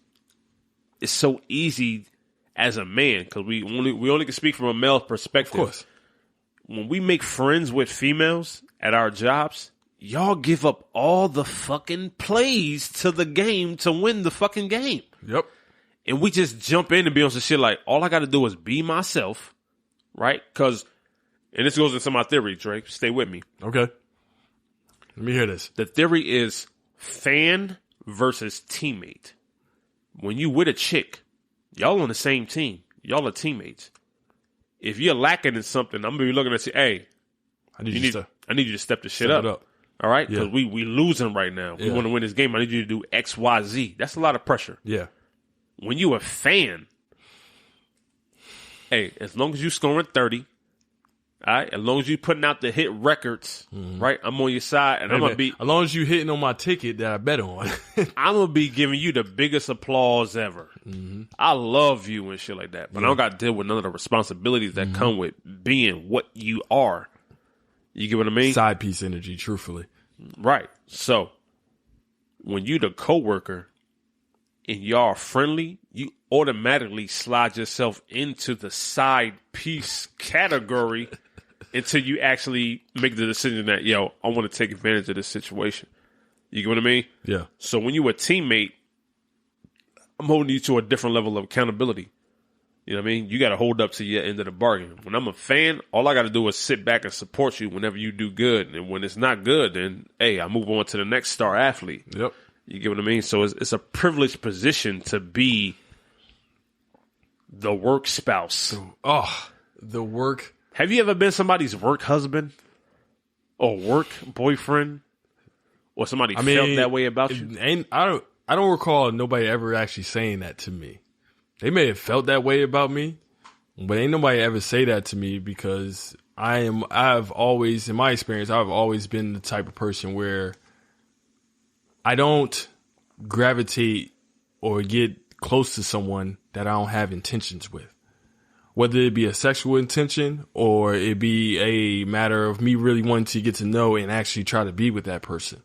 it's so easy as a man, because we only can speak from a male perspective. Of course. When we make friends with females at our jobs, y'all give up all the fucking plays to the game to win the fucking game. Yep. And we just jump in and be on some shit like, all I got to do is be myself, right? Because, and this goes into my theory, Drake. Stay with me. Okay. Let me hear this. The theory is fan versus teammate. When you with a chick, y'all on the same team. Y'all are teammates. If you're lacking in something, I'm gonna be looking at you. Hey, I need you to step the shit up. All right, because we losing right now. We want to win this game. I need you to do X, Y, Z. That's a lot of pressure. Yeah. When you a fan, hey, as long as you scoring 30. All right, as long as you putting out the hit records, right? I'm on your side, and I'm gonna be. As long as you hitting on my ticket that I bet on, I'm gonna be giving you the biggest applause ever. I love you and shit like that, but I don't got to deal with none of the responsibilities that come with being what you are. You get what I mean? Side piece energy, truthfully. Right. So when you the coworker and y'all are friendly, you automatically slide yourself into the side piece category. Until you actually make the decision that, yo, I want to take advantage of this situation. You get what I mean? Yeah. So when you're a teammate, I'm holding you to a different level of accountability. You know what I mean? You got to hold up to your end of the bargain. When I'm a fan, all I got to do is sit back and support you whenever you do good. And when it's not good, then, hey, I move on to the next star athlete. Yep. You get what I mean? So it's a privileged position to be the work spouse. The work. Have you ever been somebody's work husband or work boyfriend, or somebody felt that way about you? I don't recall nobody ever actually saying that to me. They may have felt that way about me, but ain't nobody ever say that to me, because I've always, in my experience, I've always been the type of person where I don't gravitate or get close to someone that I don't have intentions with. Whether it be a sexual intention or it be a matter of me really wanting to get to know and actually try to be with that person.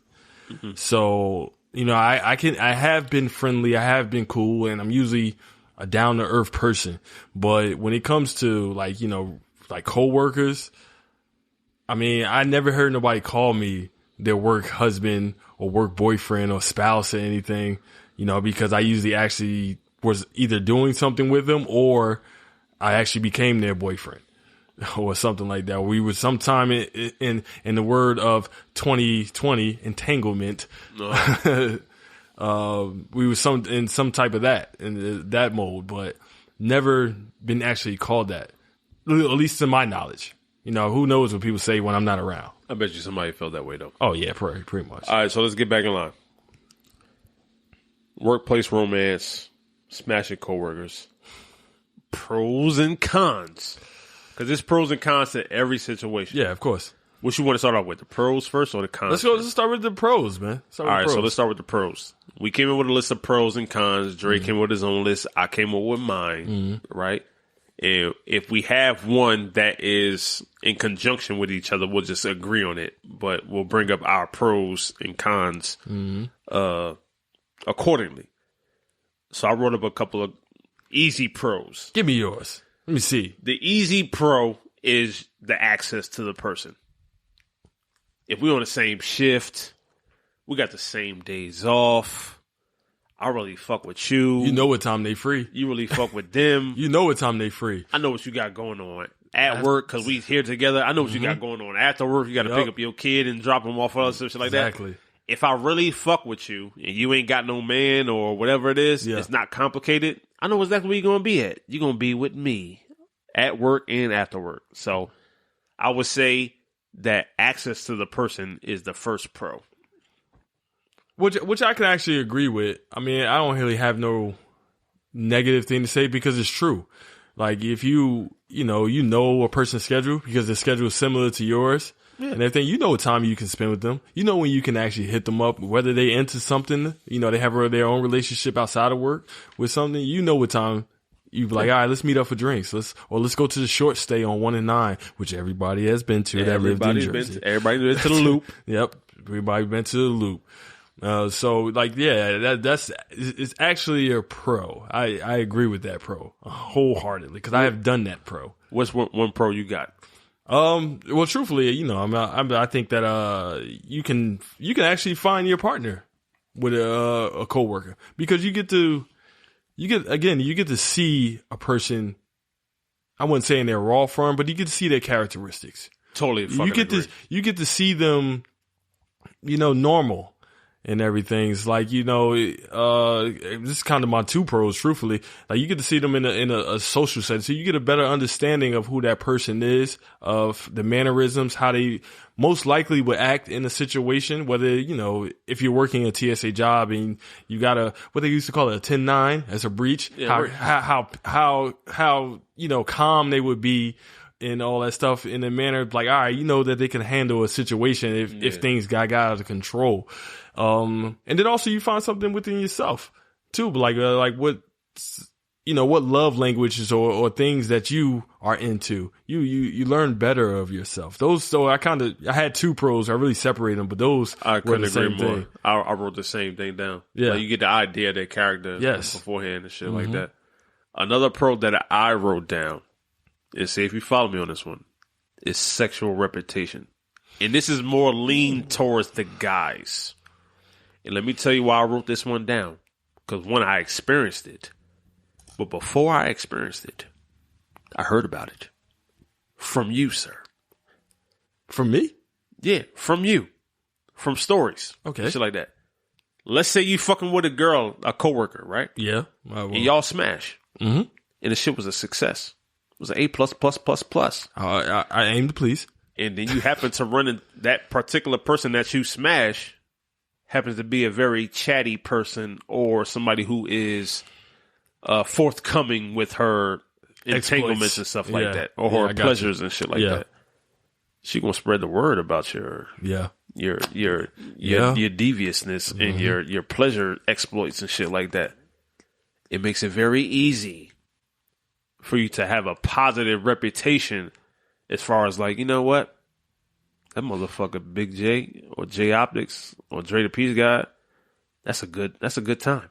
So, you know, I have been friendly. I have been cool, and I'm usually a down to earth person. But when it comes to like, you know, like coworkers, I mean, I never heard nobody call me their work husband or work boyfriend or spouse or anything, you know, because I usually actually was either doing something with them, or I actually became their boyfriend or something like that. We were sometime in the word of 2020 entanglement. We were in some type of that mode, but never been actually called that, at least to my knowledge. You know, who knows what people say when I'm not around. I bet you somebody felt that way, though. Oh, yeah, pretty much. All right, so let's get back in line. Workplace romance, smashing coworkers, pros and cons. Because there's pros and cons to every situation. Yeah, of course. What you want to start off with, the pros first or the cons? Let's start with the pros, man. All right, so let's start with the pros. We came in with a list of pros and cons. Dre came with his own list. I came up with mine, right? And if we have one that is in conjunction with each other, we'll just agree on it. But we'll bring up our pros and cons accordingly. So I wrote up a couple of easy pros. Give me yours. Let me see. The easy pro is the access to the person. If we're on the same shift, we got the same days off. I really fuck with you. You know what time they free. You really fuck with them. You know what time they free. I know what you got going on at work because we here together. I know what you got going on after work. You got to pick up your kid and drop him off or shit like that. Exactly. If I really fuck with you and you ain't got no man or whatever it is, it's not complicated. I know exactly where you're going to be at. You're going to be with me at work and after work. So I would say that access to the person is the first pro. Which I can actually agree with. I mean, I don't really have no negative thing to say because it's true. Like if you know a person's schedule because their schedule is similar to yours and everything, you know what time you can spend with them. You know when you can actually hit them up, whether they into something, they have their own relationship outside of work with something, you know what time you be like, all right, let's meet up for drinks. Let's go to the short stay on 1 and 9, which everybody has been to that lived in Jersey. Everybody's been to the Loop. Yep. Everybody been to the Loop. It's actually a pro. I agree with that pro wholeheartedly because I have done that pro. What's one pro you got? Well, truthfully, I think that you can actually find your partner with a coworker because you get to see a person. I wouldn't say in their raw form, but you get to see their characteristics. Totally, you get to see them, normal. And everything's like, this is kind of my two pros, truthfully. Like you get to see them in a social setting. So you get a better understanding of who that person is, of the mannerisms, how they most likely would act in a situation, whether, if you're working a TSA job and you got what they used to call it, a 10-9 as a breach, how calm they would be and all that stuff in a manner like, all right, that they can handle a situation if things got out of control. And then also you find something within yourself too, like what love languages or things that you are into. You learn better of yourself. I had two pros. I really separate them, but those I were the same agree more. thing. I wrote the same thing down. Yeah. Like you get the idea of their character beforehand and shit like that. Another pro that I wrote down is, see if you follow me on this one, is sexual reputation. And this is more lean towards the guys. And let me tell you why I wrote this one down. Because one, I experienced it. But before I experienced it, I heard about it. From you, sir. From me? Yeah, from you. From stories. Okay. Shit like that. Let's say you fucking with a girl, a coworker, right? Yeah. And y'all smash. Mm-hmm. And the shit was a success. It was an A++++. I aim to please. And then you happen to run in that particular person that you smash happens to be a very chatty person or somebody who is forthcoming with her entanglements and stuff like that, or her pleasures and shit like that. She gonna spread the word about your deviousness and your pleasure exploits and shit like that. It makes it very easy for you to have a positive reputation as far as like, you know what? That motherfucker Big J or J Optics or Dre the Peace Guy, that's a good time.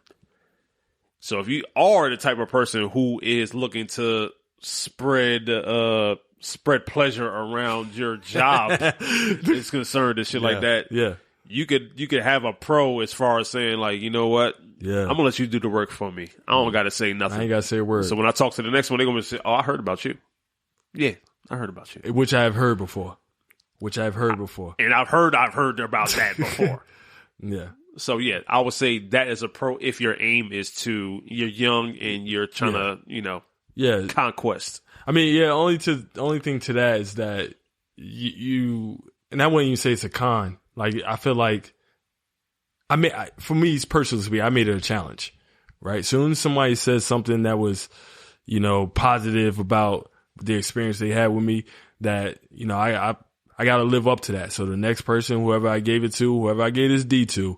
So if you are the type of person who is looking to spread pleasure around your job is concerned and shit like that, you could have a pro as far as saying like, you know what? Yeah. I'm gonna let you do the work for me. I don't gotta say nothing. I ain't gotta say a word. So when I talk to the next one, they're gonna say, "Oh, I heard about you." Yeah, I heard about you. Which I have heard before. And I've heard about that before. Yeah. So yeah, I would say that is a pro if your aim is you're young and you're trying to, conquest. I mean, yeah, only thing to that is that you and I wouldn't even say it's a con. Like, I feel like for me personally, I made it a challenge, right? Soon as somebody says something that was, positive about the experience they had with me, that, I got to live up to that. So the next person, whoever I gave it to, whoever I gave this D to,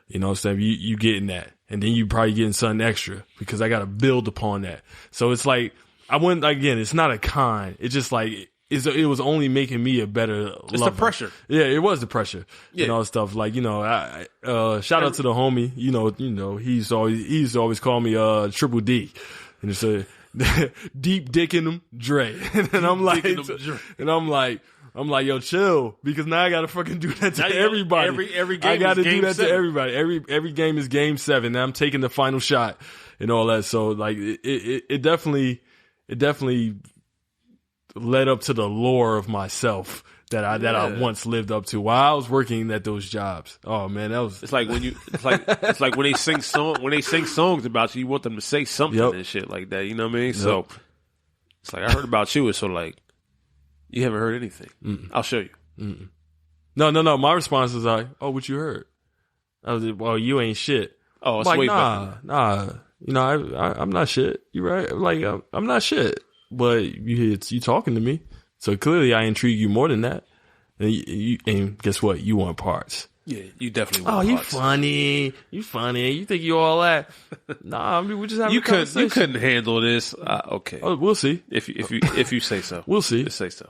you getting that. And then you probably getting something extra because I got to build upon that. So it's like, it's not a con. It's just like, it was only making me a better It's lover. the pressure. Yeah, it was the pressure. Yeah. And all stuff. Like, shout out to the homie. He's always called me Triple D. And it's a deep dick in him, Dre. And I'm like, yo, chill, because now I gotta fucking do that to everybody. Every game I gotta is game do that 7. to everybody. Every game is game 7. Now I'm taking the final shot and all that. So like, it definitely led up to the lore of myself that I once lived up to while I was working at those jobs. Oh man, that was. It's like when they sing songs about you, you want them to say something and shit like that. You know what I mean? Yep. So it's like, I heard about you. It's sort of like, you haven't heard anything. Mm-mm. I'll show you. Mm-mm. No. My response was like, "Oh, what you heard?" I was like, "Well, you ain't shit." Oh, it's like, way nah. I'm not shit. You right? Like, I'm not shit. But you talking to me, so clearly I intrigue you more than that. And guess what? You want parts. Yeah, you definitely want parts. You funny. You think you all that? Nah, I mean, we just having a conversation. You couldn't handle this. Okay. Oh, we'll see. If you say so. We'll see. Just say so.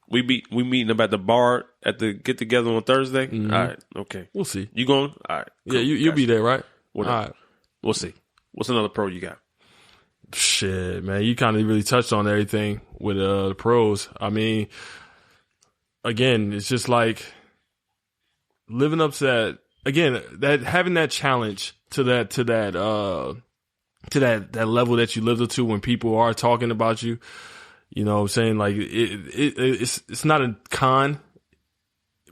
We meeting up at the bar at the get together on Thursday. Mm-hmm. All right. Okay. We'll see. You going? All right. Cool. Yeah, you'll be there, right? Whatever. All right. We'll see. What's another pro you got? Shit, man, you kind of really touched on everything with the pros. I mean, again, it's just like living up to that. Again, that having that challenge to that level that you lived up to when people are talking about you. You know what I'm saying? Like it's not a con,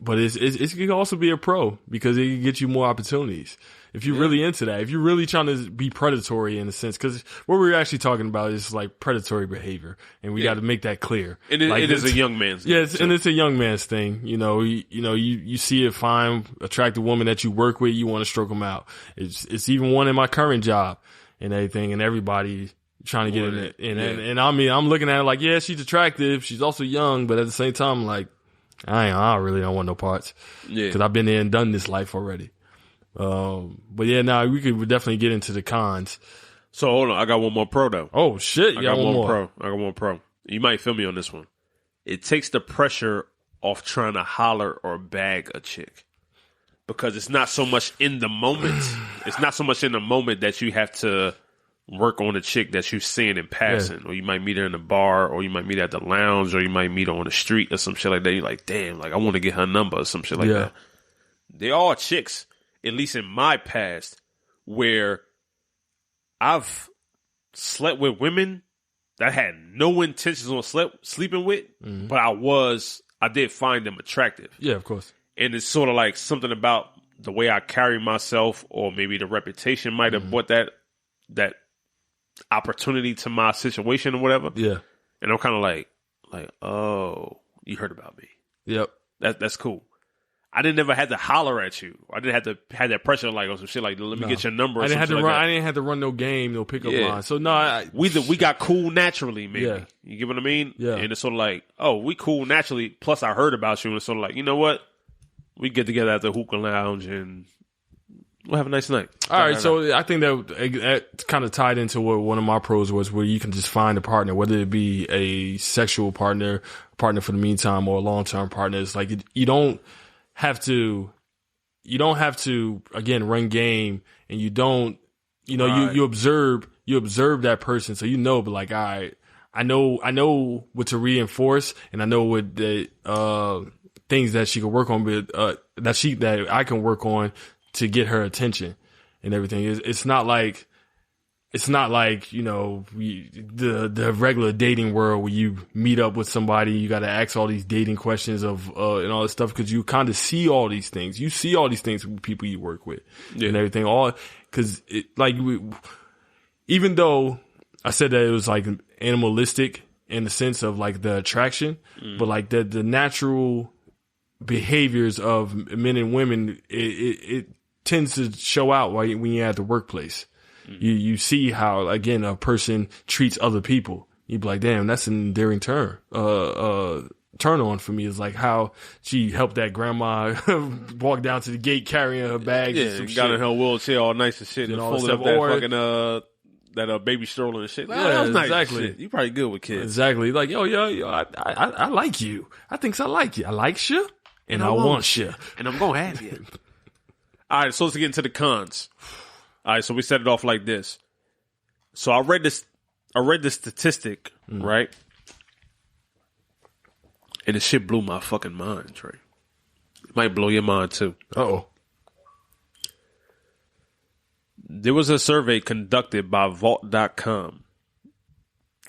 but it can also be a pro because it can get you more opportunities. If you're really into that, if you're really trying to be predatory in a sense, because what we're actually talking about is like predatory behavior, and we got to make that clear. And like, it is a young man's thing. Yeah, and it's a young man's thing. You see a fine, attractive woman that you work with, you want to stroke them out. It's even one in my current job and everything, and everybody trying to get in it. And I mean, I'm looking at it like, yeah, she's attractive, she's also young, but at the same time, like, I really don't want no parts. Yeah, because I've been there and done this life already. But yeah, we could definitely get into the cons. So hold on, I got one more pro though. Oh shit, I got one more. I got one pro. You might feel me on this one. It takes the pressure off trying to holler or bag a chick because it's not so much in the moment. It's not so much in the moment that you have to work on a chick that you're seeing in passing, or you might meet her in the bar, or you might meet her at the lounge, or you might meet her on the street or some shit like that. You're like, damn, like I want to get her number or some shit like that. They are chicks, at least in my past, where I've slept with women that I had no intentions on sleeping with, but I did find them attractive. Yeah, of course. And it's sort of like something about the way I carry myself, or maybe the reputation might have brought that opportunity to my situation or whatever. Yeah. And I'm kind of like, oh, you heard about me. Yep. That's cool. I didn't ever have to holler at you. I didn't have to have that pressure like on some shit like, let me get your number. I didn't have to run no game, no pickup line. So no, we got cool naturally, maybe. Yeah. You get what I mean? Yeah. And it's sort of like, oh, we cool naturally. Plus, I heard about you, and it's sort of like, you know what? We get together at the hookah lounge and we'll have a nice night. All right, so I think that kind of tied into what one of my pros was, where you can just find a partner, whether it be a sexual partner, a partner for the meantime, or a long-term partner. It's like you don't have to again run game, and you don't, you observe that person, so but like, all right, I know what to reinforce, and I know what things that she could work on, but that I can work on to get her attention and everything. It's not like the regular dating world where you meet up with somebody, you got to ask all these dating questions of and all this stuff, because you kind of see all these things. You see all these things with people you work with and everything. All because even though I said that it was like animalistic in the sense of like the attraction, but like the natural behaviors of men and women, it tends to show out when you're at the workplace. You see how, again, a person treats other people. You'd be like, damn, that's an endearing turn on for me. Is like how she helped that grandma walk down to the gate carrying her bags. Yeah, and some got shit. in her wheelchair all nice and shit, and all folded up stuff. that Or, fucking that baby stroller and shit. Like, Yeah, that was nice exactly. shit. You probably good with kids. Exactly. Like, yo, I like you. I think I like you. I like you, and I want you, and I'm gonna have you. All right, so let's get into the cons. All right, so we set it off like this. So I read this statistic, right? And this shit blew my fucking mind, Trey. It might blow your mind too. Uh-oh. There was a survey conducted by Vault.com,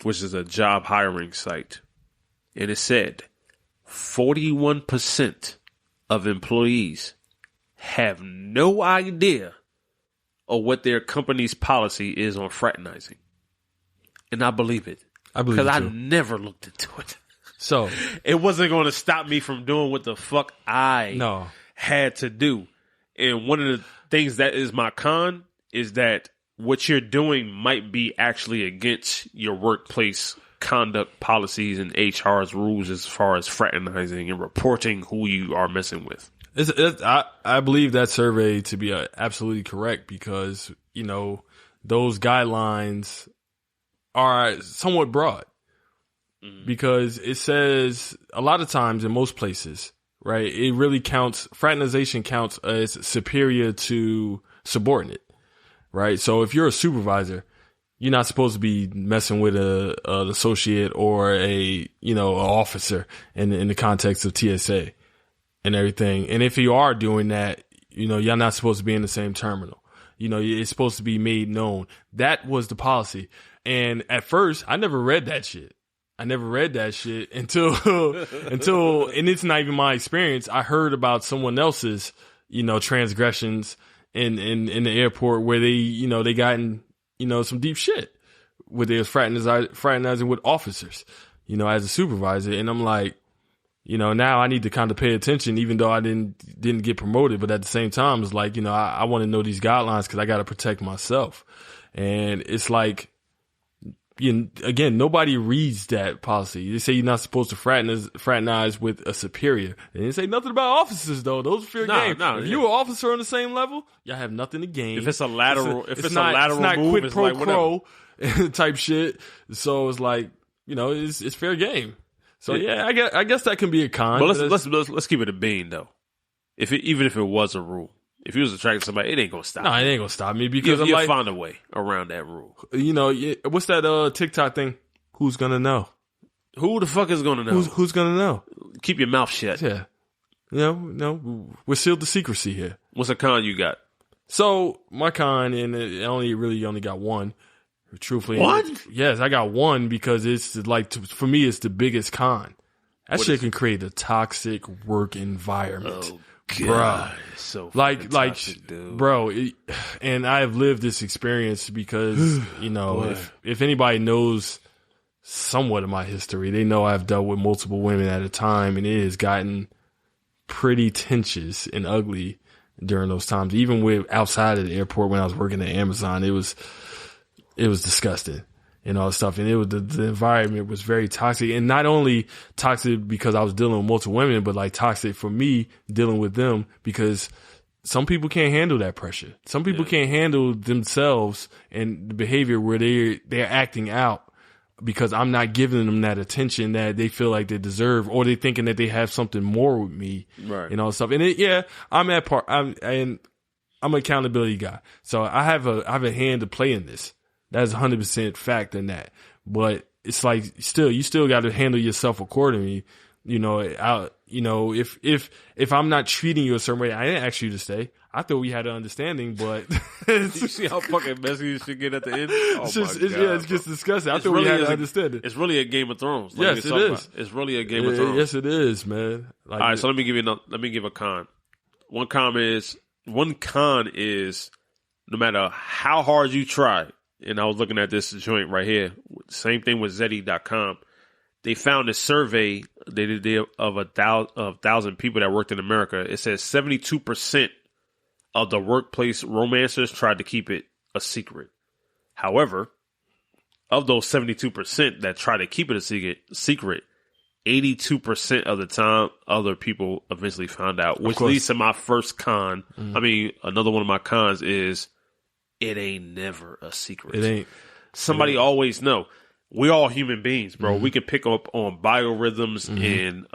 which is a job hiring site. And it said 41% of employees have no idea of what their company's policy is on fraternizing. And I believe it. I believe it because too. I never looked into it. So it wasn't going to stop me from doing what the fuck I had to do. And one of the things that is my con is that what you're doing might be actually against your workplace conduct policies and HR's rules as far as fraternizing and reporting who you are messing with. I believe that survey to be absolutely correct, because, you know, those guidelines are somewhat broad, because it says a lot of times in most places, right, it really counts, fraternization counts as superior to subordinate, right? So if you're a supervisor, you're not supposed to be messing with an associate or an officer in the context of TSA and everything. And if you are doing that, you're not supposed to be in the same terminal. It's supposed to be made known. That was the policy. And at first, I never read that shit. Until, and it's not even my experience. I heard about someone else's, transgressions in the airport where they got in, some deep shit where they was fraternizing with officers, as a supervisor. And I'm like, now I need to kind of pay attention, even though I didn't get promoted. But at the same time, it's like, I want to know these guidelines because I got to protect myself. And it's like, again, nobody reads that policy. They say you're not supposed to fraternize with a superior. They didn't say nothing about officers, though. Those are fair game. If you're an officer on the same level, y'all have nothing to gain. If it's a lateral, it's not move, quid it's pro like quo type shit. So it's like, it's fair game. So yeah, I guess that can be a con. But let's keep it a bean though. Even if it was a rule, if you was attracted to somebody, it ain't gonna stop. No, it ain't gonna stop me because you'll find a way around that rule. What's that TikTok thing? Who's gonna know? Who the fuck is gonna know? Who's gonna know? Keep your mouth shut. Yeah. No, we're sealed to secrecy here. What's a con you got? So my con, and I only got one. Truthfully, one? Yes, I got one because it's like for me, it's the biggest con. That shit can create a toxic work environment. Oh God, so toxic, dude. Bro, and I have lived this experience because if anybody knows somewhat of my history, they know I've dealt with multiple women at a time, and it has gotten pretty tense and ugly during those times. Even with outside of the airport when I was working at Amazon, it was disgusting and all that stuff. And the environment was very toxic, and not only toxic because I was dealing with multiple women, but like toxic for me dealing with them because some people can't handle that pressure. Some people can't handle themselves and the behavior where they're acting out because I'm not giving them that attention that they feel like they deserve, or they thinking that they have something more with me, right? And all that stuff. And I'm at part. I'm an accountability guy, so I have a hand to play in this. That's 100% fact in that. But it's like you still got to handle yourself accordingly. if I'm not treating you a certain way, I didn't ask you to stay. I thought we had an understanding, but you see how fucking messy you should get at the end? Oh it gets disgusting. I thought we had an understanding. It's really a Game of Thrones. Yes, it is. It's really a Game of Thrones. Yes, it is, man. All right, so let me give a con. One con is no matter how hard you try, and I was looking at this joint right here, same thing with Zeddy.com. They found a survey they did of 1,000 people that worked in America. It says 72% of the workplace romancers tried to keep it a secret. However, of those 72% that try to keep it a secret, 82% of the time other people eventually found out, which leads to my first con. Mm-hmm. I mean, another one of my cons is it ain't never a secret. It ain't. Somebody always know. We all human beings, bro. Mm-hmm. We can pick up on biorhythms and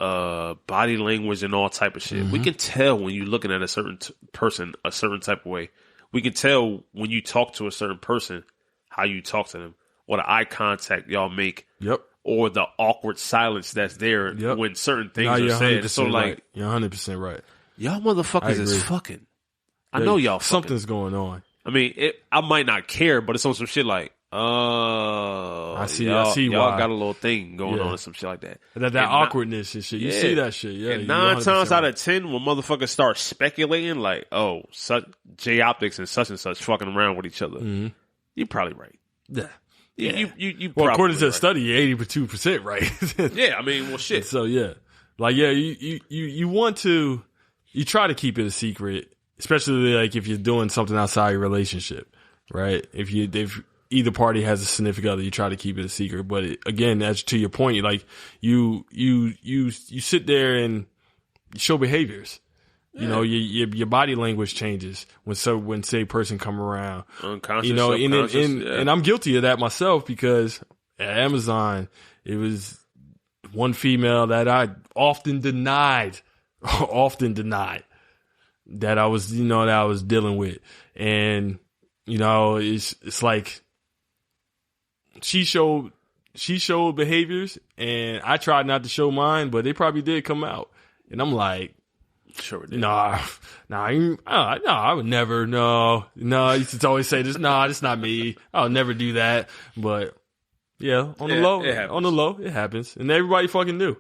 body language and all type of shit. Mm-hmm. We can tell when you're looking at a certain person a certain type of way. We can tell when you talk to a certain person how you talk to them, or the eye contact y'all make, or the awkward silence that's there when certain things are said. It's sort of like you're 100% right. Y'all motherfuckers is fucking. I know y'all. Something's going on. I mean, I might not care, but it's on some shit like. I see y'all why. Got a little thing going on and some shit like that. That awkwardness and shit. You see that shit, yeah. And 9 times out of 10, when motherfuckers start speculating, like, oh, J Optics and such fucking around with each other, you're probably right. Yeah. You well, according to the right. study, you're 82% right. Yeah, I mean, well, shit. So yeah, like you want to, you try to keep it a secret, especially like if you're doing something outside your relationship, right? If either party has a significant other, you try to keep it a secret. But again, as to your point, like you sit there and show behaviors. Yeah. You know, your body language changes when say a person come around. Unconscious, and I'm guilty of that myself because at Amazon, it was one female that I often denied that I was dealing with. And, it's like she showed behaviors and I tried not to show mine, but they probably did come out. And I'm like, sure it did. I would never. No. I used to always say this. No, it's not me. I'll never do that. But yeah, on the low, it happens, and everybody fucking knew.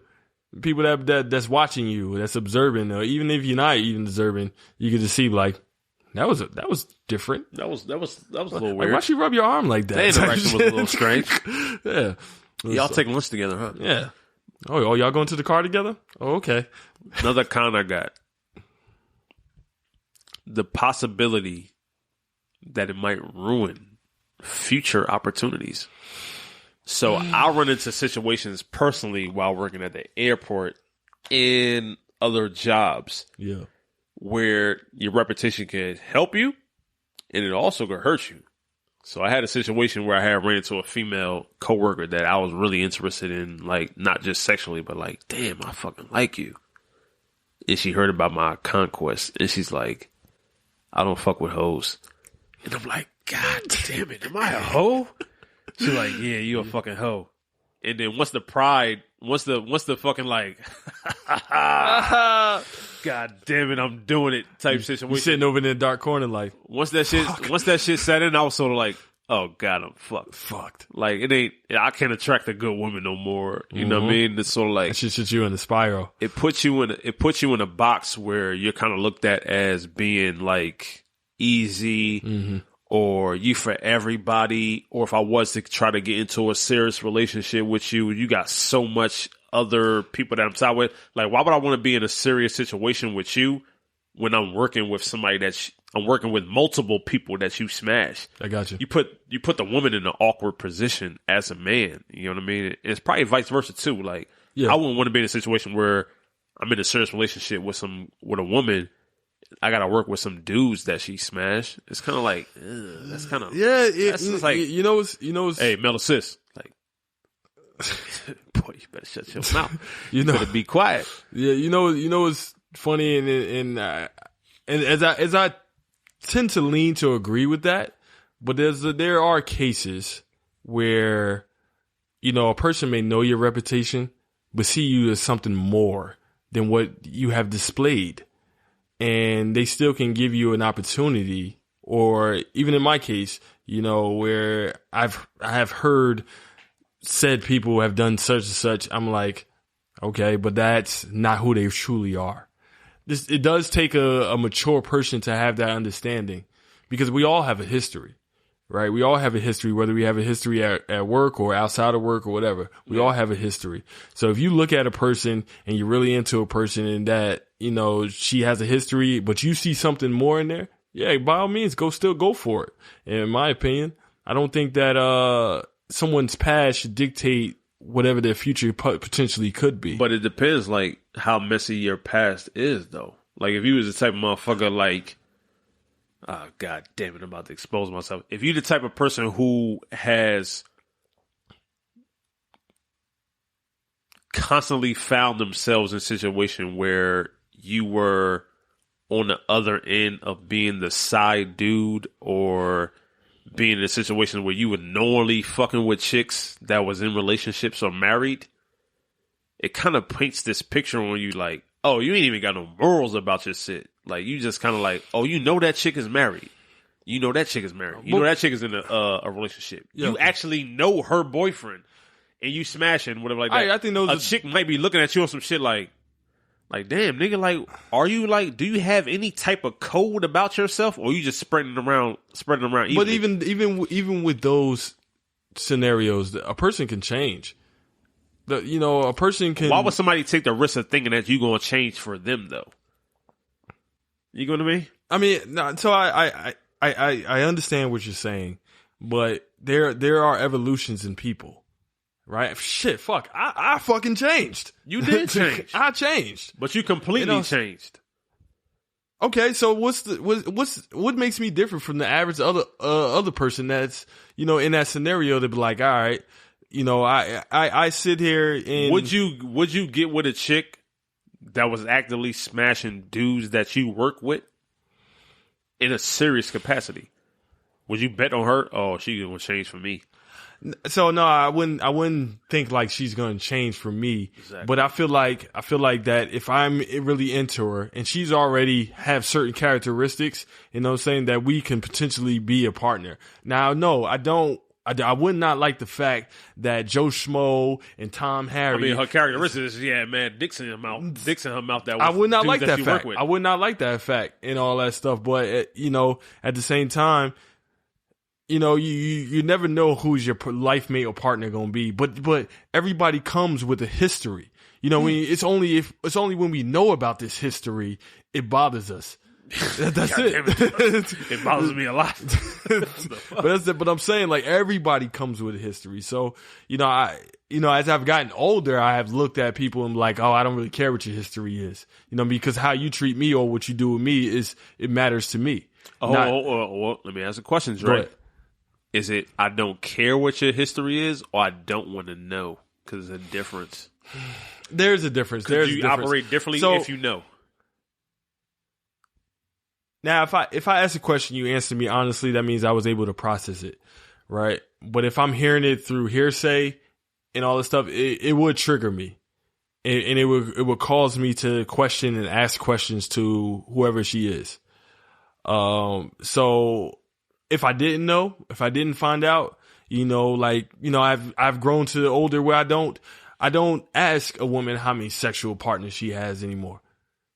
People that's watching you, that's observing, or even if you're not even observing, you can just see like that was different. That was a little weird. Why she rub your arm like that? That interaction was a little strange. Yeah, y'all taking lunch together, huh? Yeah. Oh, y'all going to the car together? Oh, okay. Another con I got. The possibility that it might ruin future opportunities. So I'll run into situations personally while working at the airport and other jobs where your reputation can help you and it also could hurt you. So I had a situation where I had ran into a female coworker that I was really interested in, like not just sexually, but like, damn, I fucking like you. And she heard about my conquest and she's like, I don't fuck with hoes. And I'm like, God damn it, am I a hoe? She's like, yeah, you a fucking hoe. And then what's the fucking like, God damn it, I'm doing it type situation. You sitting over in the dark corner like, once that shit set in, I was sort of like, oh God, I'm fucked. Like I can't attract a good woman no more. You know what I mean? It's sort of like, that shit puts you in a spiral. It puts you in a box where you're kind of looked at as being like easy, or you for everybody, or if I was to try to get into a serious relationship with you, you got so much other people that I'm tied with. Like, why would I want to be in a serious situation with you when I'm working with somebody I'm working with multiple people that you smash? I got you. You put the woman in an awkward position as a man. You know what I mean? And it's probably vice versa too. Like, I wouldn't want to be in a situation where I'm in a serious relationship with a woman. I gotta work with some dudes that she smashed. It's kind of like, that's kind of It's like, you know, hey, Mel Sis, like, boy, you better shut your mouth. You better be quiet. Yeah, it's funny, and as I tend to lean to agree with that, but there are cases where a person may know your reputation, but see you as something more than what you have displayed. And they still can give you an opportunity, or even in my case, you know, where I have heard said people have done such and such. I'm like, okay, but that's not who they truly are. It does take a mature person to have that understanding, because we all have a history, right? We all have a history, whether we have a history at work or outside of work or whatever. We all have a history. So if you look at a person and you're really into a person and that, you know, she has a history, but you see something more in there, yeah, by all means, go for it. And in my opinion, I don't think that someone's past should dictate whatever their future potentially could be. But it depends, like, how messy your past is, though. Like, if you was the type of motherfucker, like, oh, God damn it, I'm about to expose myself. If you're the type of person who has constantly found themselves in a situation where you were on the other end of being the side dude, or being in a situation where you were normally fucking with chicks that was in relationships or married, it kind of paints this picture on you like, oh, you ain't even got no morals about your shit. Like, you just kind of like, oh, you know that chick is married. You know that chick is married. You know that chick is in a relationship. Yeah. You actually know her boyfriend, and you smashing, whatever like that. I think those chick might be looking at you on some shit like, damn, nigga, like, are you like, do you have any type of code about yourself, or you just spreading them around easily? But even with those scenarios, a person can change. A person can. Why would somebody take the risk of thinking that you gonna change for them, though? You know what I mean? I mean, no, so I understand what you're saying, but there are evolutions in people. Right? Shit, fuck. I fucking changed. You did change. I changed. But you completely changed. Okay, so what makes me different from the average other person that's, you know, in that scenario to be like, all right, you know, I sit here and would you get with a chick that was actively smashing dudes that you work with in a serious capacity? Would you bet on her? Oh, she gonna change for me. So no, I wouldn't think like she's going to change for me. Exactly. But I feel like that if I'm really into her and she's already have certain characteristics, you know what I'm saying, that we can potentially be a partner. Now, no, I would not like the fact that Joe Schmo and Tom Harry. I mean, her characteristics is, yeah, man, dicks in her mouth. That was I would not like that fact. I would not like that fact and all that stuff. But, you know, at the same time, you know, you never know who's your life mate or partner going to be, but everybody comes with a history. You know, it's only when we know about this history, it bothers us. That's it. It bothers me a lot. But I'm saying, like, everybody comes with a history. So, you know, as I've gotten older, I have looked at people and like, oh, I don't really care what your history is, you know, because how you treat me or what you do with me it matters to me. Well, let me ask a question, Dre. Is it I don't care what your history is, or I don't want to know? Because there's a difference. There's a difference. There's you operate differently if you know. Now, if I ask a question, you answer me honestly, that means I was able to process it, right? But if I'm hearing it through hearsay and all this stuff, it would trigger me, and it would cause me to question and ask questions to whoever she is. So. If I didn't know, if I didn't find out, you know, like, you know, I've grown to the older where I don't ask a woman how many sexual partners she has anymore,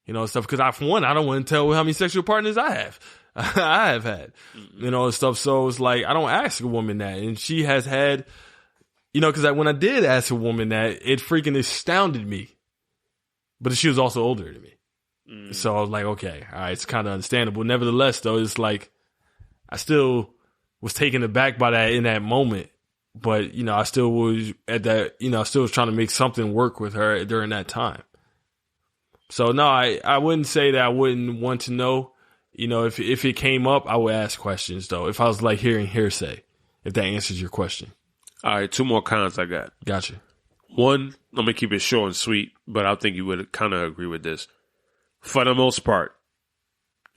you know, stuff. Cause I don't want to tell how many sexual partners I have had, you know, stuff. So it's like, I don't ask a woman that, and she has had, you know, cause when I did ask a woman that, it freaking astounded me, but she was also older than me. So I was like, okay, all right, it's kind of understandable. Nevertheless, though, it's like, I still was taken aback by that in that moment, but, you know, I still was at that, you know, I still was trying to make something work with her during that time. So no, I wouldn't say that I wouldn't want to know, you know, if it came up, I would ask questions though. If I was like hearing hearsay, if that answers your question. All right. 2 more cons I got. Gotcha. One, let me keep it short and sweet, but I think you would kind of agree with this. For the most part,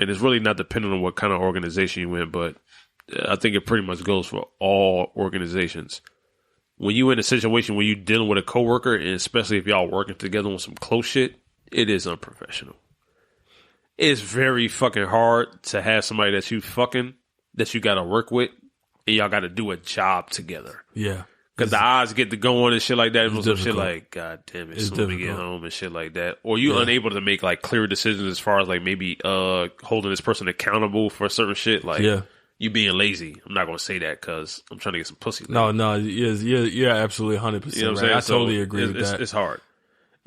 and it's really not dependent on what kind of organization you're in, but I think it pretty much goes for all organizations. When you're in a situation where you're dealing with a coworker, and especially if y'all working together on some close shit, It is unprofessional. It's very fucking hard to have somebody that you got to work with, and y'all got to do a job together. Yeah. Because the odds get to go on and shit like that. And some shit like, God damn it, soon we get home and shit like that. Or you unable to make like clear decisions as far as like maybe holding this person accountable for certain shit. Like, you being lazy. I'm not going to say that because I'm trying to get some pussy. No, you're absolutely 100%. You know what I'm saying? I totally agree with that. It's hard.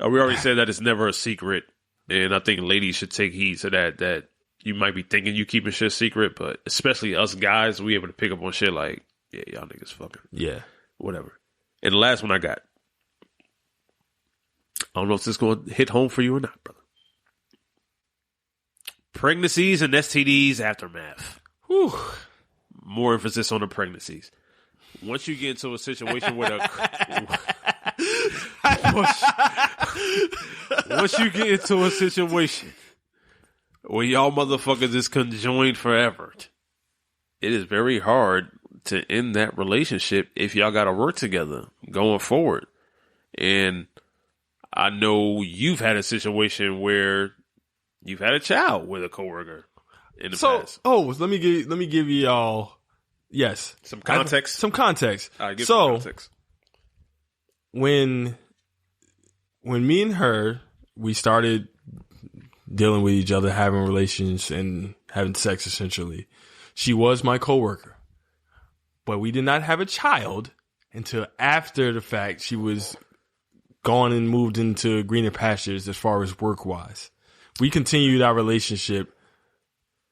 We already said that it's never a secret. And I think ladies should take heed to that you might be thinking you keeping shit secret, but especially us guys, we able to pick up on shit like, yeah, y'all niggas fucking. Yeah. Whatever. And the last one I got. I don't know if this is going to hit home for you or not, brother. Pregnancies and STDs aftermath. Whew. More emphasis on the pregnancies. Once you get into a situation with once you get into a situation where y'all motherfuckers is conjoined forever, it is very hard to end that relationship if y'all got to work together going forward. And I know you've had a situation where you've had a child with a coworker in the past. Let me give you all some context. Some context. All right, give some context. When me and her, we started dealing with each other, having relations and having sex essentially, she was my coworker. But we did not have a child until after the fact. She was gone and moved into greener pastures as far as work-wise. We continued our relationship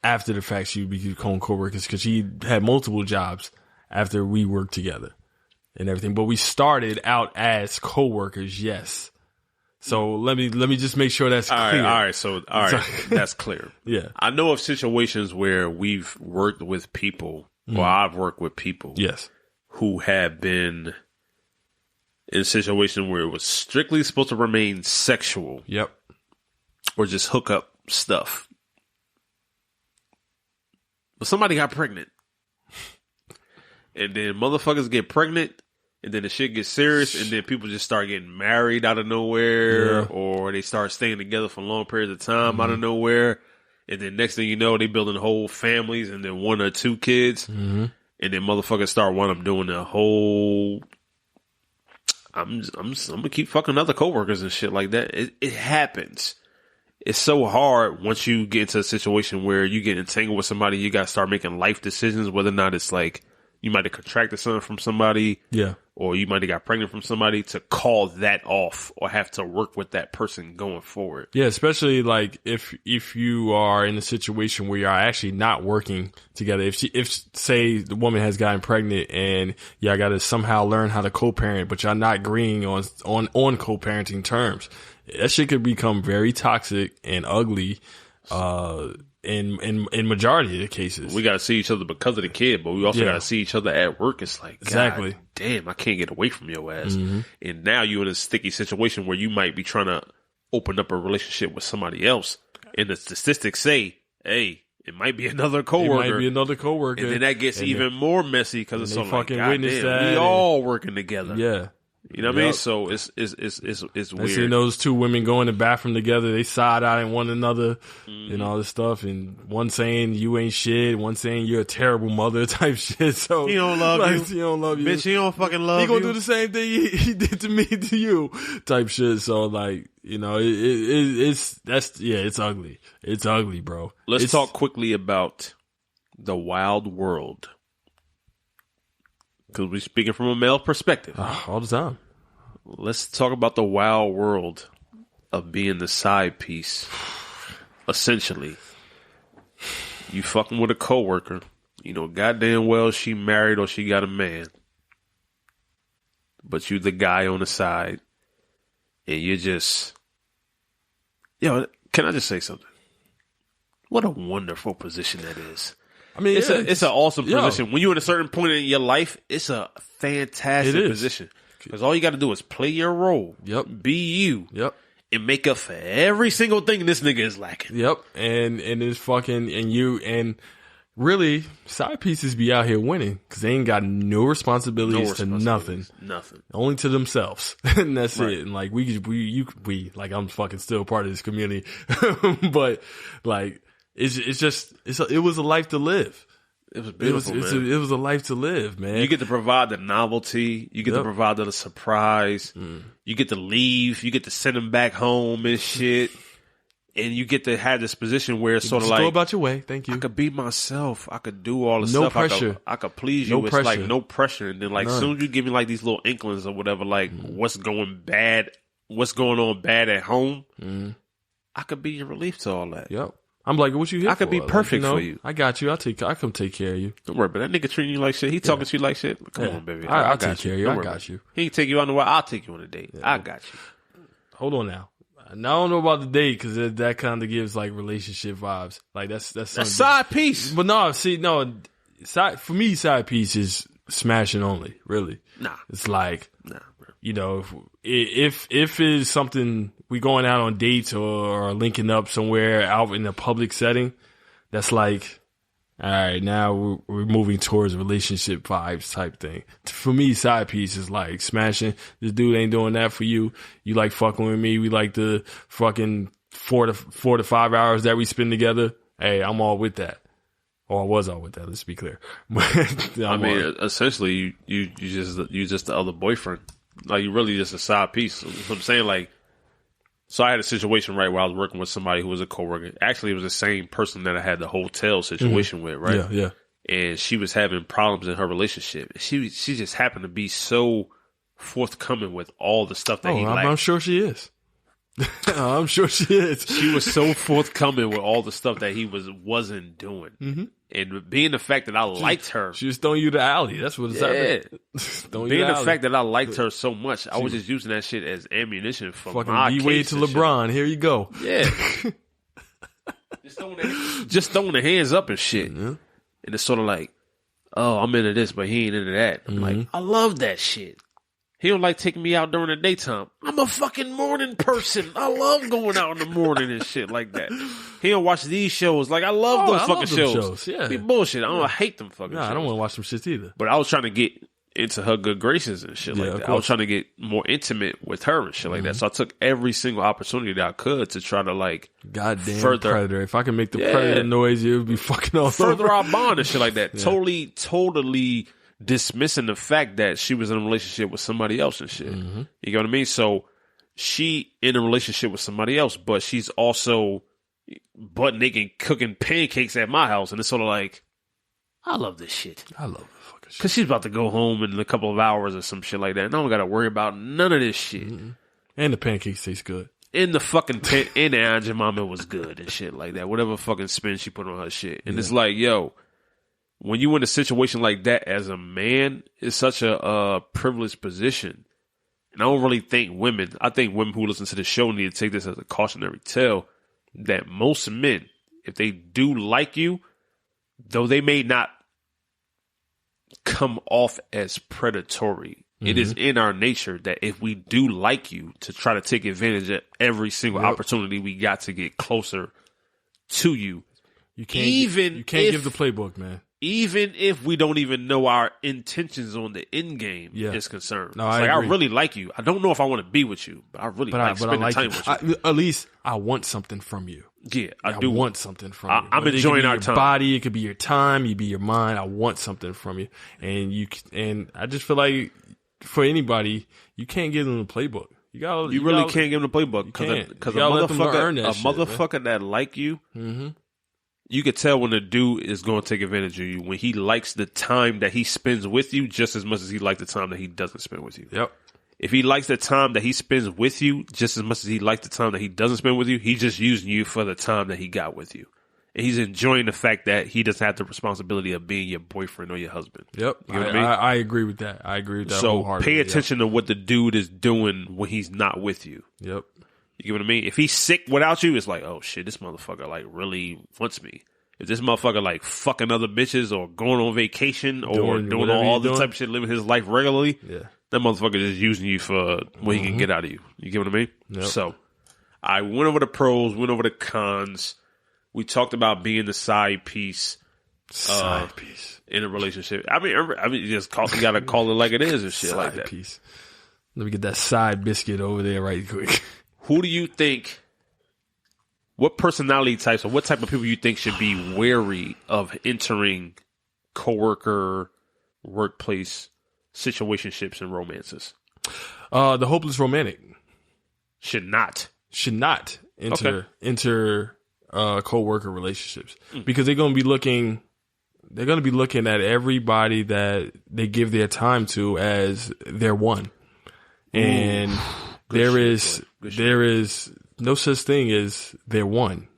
after the fact. She became co-workers because she had multiple jobs after we worked together and everything. But we started out as co-workers, yes. So let me just make sure that's clear. All right, that's clear. Yeah. I know of situations where we've worked with people, or I've worked with people, yes, who have been in a situation where it was strictly supposed to remain sexual. Yep. Or just hook up stuff. But somebody got pregnant. And then motherfuckers get pregnant, and then the shit gets serious, and then people just start getting married out of nowhere, or they start staying together for long periods of time out of nowhere. And then next thing you know, they building whole families and then 1 or 2 kids. And then motherfuckers start one of them doing the whole, I'm gonna keep fucking other coworkers and shit like that. It happens. It's so hard once you get into a situation where you get entangled with somebody, you gotta start making life decisions, whether or not it's like you might have contracted something from somebody. Yeah. Or you might have got pregnant from somebody, to call that off or have to work with that person going forward. Yeah, especially like if you are in a situation where you're actually not working together. If say the woman has gotten pregnant and y'all got to somehow learn how to co-parent, but y'all not agreeing on co-parenting terms, that shit could become very toxic and ugly. In majority of the cases, we got to see each other because of the kid, but we also got to see each other at work. It's like, exactly. God damn, I can't get away from your ass. And now you're in a sticky situation where you might be trying to open up a relationship with somebody else, and the statistics say, hey, it might be another coworker. It might be another coworker, and then that gets even more messy because it's so like, God damn, we all working together. Yeah. You know what I mean? So it's weird. Seeing those 2 women go in the bathroom together, they side eyeing one another and all this stuff, and one saying you ain't shit, one saying you're a terrible mother type shit. So he don't love you. He don't love you. Bitch, he don't fucking love you. He gonna do the same thing he did to me to you type shit. So like, you know, it's ugly. It's ugly, bro. Let's talk quickly about the wild world. Because we're speaking from a male perspective. All the time. Let's talk about the wild world of being the side piece. Essentially, you fucking with a coworker. You know, goddamn well she married or she got a man. But you the guy on the side. And you're just... Yo, can I just say something? What a wonderful position that is. I mean, it's an awesome position. When you're at a certain point in your life, it's a fantastic position. Because all you got to do is play your role. Yep. Be you. Yep. And make up for every single thing this nigga is lacking. Yep. And it's fucking, and really, side pieces be out here winning because they ain't got no responsibilities to nothing. Nothing. Only to themselves. And that's Right. it. And like, we, like, I'm fucking still part of this community. But like, it was a life to live. It was beautiful, man. It was a life to live, man. You get to provide the novelty. You get to provide the surprise. You get to leave. You get to send them back home and shit. And you get to have this position where it's sort of like, go about your way. Thank you. I could be myself. I could do all the No stuff. pressure. I could please you. No It's pressure. like no pressure. And then like, as soon as you give me like these little inklings or whatever, like what's going on bad at home, I could be your relief to all that. Yep. I'm like, what you here I could for? be perfect like, for you. I got you. I come take care of you. Don't worry, but that nigga treating you like shit. He talking to you like shit. Come on, baby. I'll got take care of you. Don't I worry got about you. it. He can take you on the way. I'll take you on a date. I got you. Hold on now. Now I don't know about the date because that kind of gives like relationship vibes. Like that's A side piece. But for me, side piece is smashing only. Really, Nah. it's like Nah, bro. you know, if it's something we going out on dates or linking up somewhere out in a public setting, that's like, all right, now we're moving towards relationship vibes type thing. For me, side piece is like smashing. This dude ain't doing that for you. You like fucking with me. We like the fucking 4 to 5 hours that we spend together. Hey, I'm all with that. Or I was all with that. Let's be clear. I mean, essentially, you just the other boyfriend. Like you really just a side piece. So I'm saying, like, so I had a situation right where I was working with somebody who was a coworker. Actually, it was the same person that I had the hotel situation with, right? Yeah. And she was having problems in her relationship. She just happened to be so forthcoming with all the stuff that he liked. I'm sure she is. I'm sure she is. She was so forthcoming with all the stuff that he wasn't doing. Mm-hmm. And being the fact that I liked her. She was throwing you the alley. That's what it's happening. Being the fact that I liked her so much, I was just using that shit as ammunition for fucking my D-Wade to LeBron. Here you go. Yeah. just throwing the hands up and shit. Yeah. And it's sort of like, oh, I'm into this, but he ain't into that. I'm like, I love that shit. He don't like taking me out during the daytime. I'm a fucking morning person. I love going out in the morning and shit like that. He don't watch these shows. Like, I love those fucking shows. Yeah. Be bullshit. I hate them fucking shows. I don't want to watch them shits either. But I was trying to get into her good graces and shit like that. I was trying to get more intimate with her and shit like that. So I took every single opportunity that I could to try to like goddamn further predator. If I can make the predator noise, it would be fucking all further over. our bond and shit like that. Totally dismissing the fact that she was in a relationship with somebody else and shit. You get what I mean? So she in a relationship with somebody else, but she's also butt naked cooking pancakes at my house, and it's sort of like, I love this shit. I love it. Because she's about to go home in a couple of hours or some shit like that. And I don't got to worry about none of this shit. And the pancakes taste good. And the fucking and the Aunt Jemima was good and shit like that. Whatever fucking spin she put on her shit. And it's like, yo, when you in a situation like that as a man, it's such a privileged position. And I don't really think I think women who listen to the show need to take this as a cautionary tale that most men, if they do like you, though they may not come off as predatory, it is in our nature that if we do like you, to try to take advantage of every single opportunity we got to get closer to you. You can't give the playbook, man. Even if we don't even know our intentions on the end game is concerned. No, I really like you. I don't know if I want to be with you, but I really like spending time with you. At least I want something from you. Yeah, I do want something from you. I'm enjoying our time. time. Body, it could be your time, it could be your mind. I want something from you, and I just feel like for anybody, you can't give them the playbook. You really can't give them the playbook because a motherfucker that like you, you could tell when a dude is going to take advantage of you when he likes the time that he spends with you just as much as he likes the time that he doesn't spend with you. Yep. If he likes the time that he spends with you just as much as he likes the time that he doesn't spend with you, he's just using you for the time that he got with you. And he's enjoying the fact that he doesn't have the responsibility of being your boyfriend or your husband. Yep. You know what I mean? I agree with that. So pay attention to what the dude is doing when he's not with you. Yep. You get what I mean? If he's sick without you, it's like, oh shit, this motherfucker like really wants me. If this motherfucker like fucking other bitches or going on vacation or doing all the type of shit, living his life regularly, that motherfucker just using you for what he can get out of you. You get what I mean? Yep. So I went over the pros, went over the cons. We talked about being the side piece. Side piece in a relationship. I mean, you gotta call it like it is and shit side like that. Piece. Let me get that side biscuit over there right quick. Who do you think? What personality types or what type of people you think should be wary of entering coworker, workplace situationships and romances? The hopeless romantic should not enter co-worker relationships because they're going to be looking at everybody that they give their time to as their one. And there is no such thing as their one,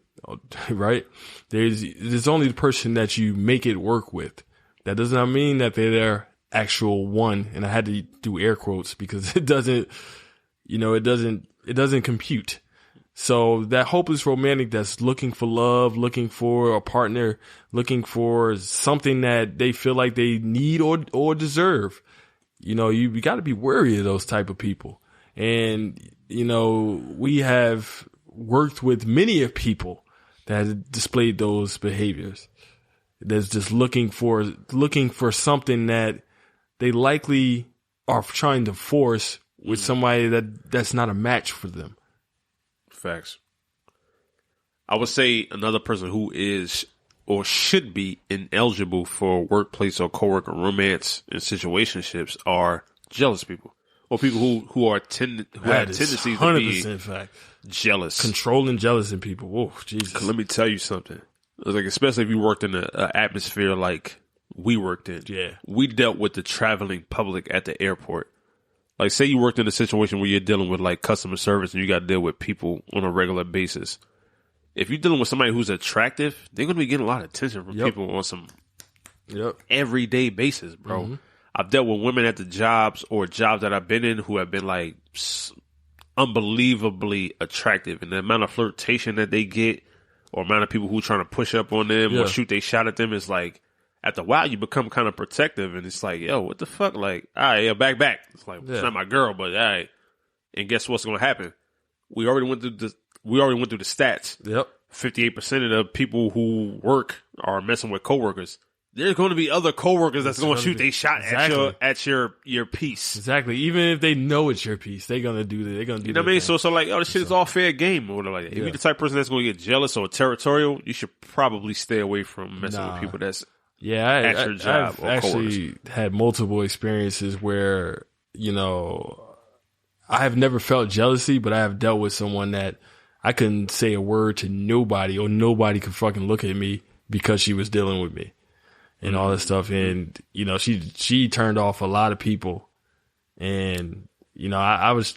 right? There's only the person that you make it work with. That does not mean that they're their actual one. And I had to do air quotes because it doesn't compute. So that hopeless romantic that's looking for love, looking for a partner, looking for something that they feel like they need or deserve. You got to be wary of those type of people. And, we have worked with many of people that have displayed those behaviors. That's just looking for something that they likely are trying to force with somebody that's not a match for them. Facts. I would say another person who is or should be ineligible for workplace or coworker romance and situationships are jealous people or people who have tendencies to be fact. Jealous, controlling, jealous in people. Oh, Jesus! Let me tell you something. Like, especially if you worked in an atmosphere like we worked in. Yeah, we dealt with the traveling public at the airport. Like, say you worked in a situation where you're dealing with like customer service and you got to deal with people on a regular basis. If you're dealing with somebody who's attractive, they're going to be getting a lot of attention from people on some everyday basis, bro. Mm-hmm. I've dealt with women at the jobs or jobs that I've been in who have been like unbelievably attractive, and the amount of flirtation that they get or amount of people who are trying to push up on them or shoot they shot at them is like, after a while you become kind of protective, and it's like, yo, what the fuck? Like, all right, yeah, back. It's like, it's not my girl, but all right. And guess what's going to happen? We already went through the stats. Yep. 58% of the people who work are messing with coworkers. There's going to be other coworkers that's going to shoot they shot at your piece. Exactly. Even if they know it's your piece, they're going to do that. They're going to do. You know what I mean? So like, oh, this shit is all fair game or whatever like that. If you're the type of person that's going to get jealous or territorial, you should probably stay away from messing with people that's at your job. I've actually had multiple experiences where, I have never felt jealousy, but I have dealt with someone that I couldn't say a word to nobody or nobody could fucking look at me because she was dealing with me and all this stuff. And, she turned off a lot of people and, I was,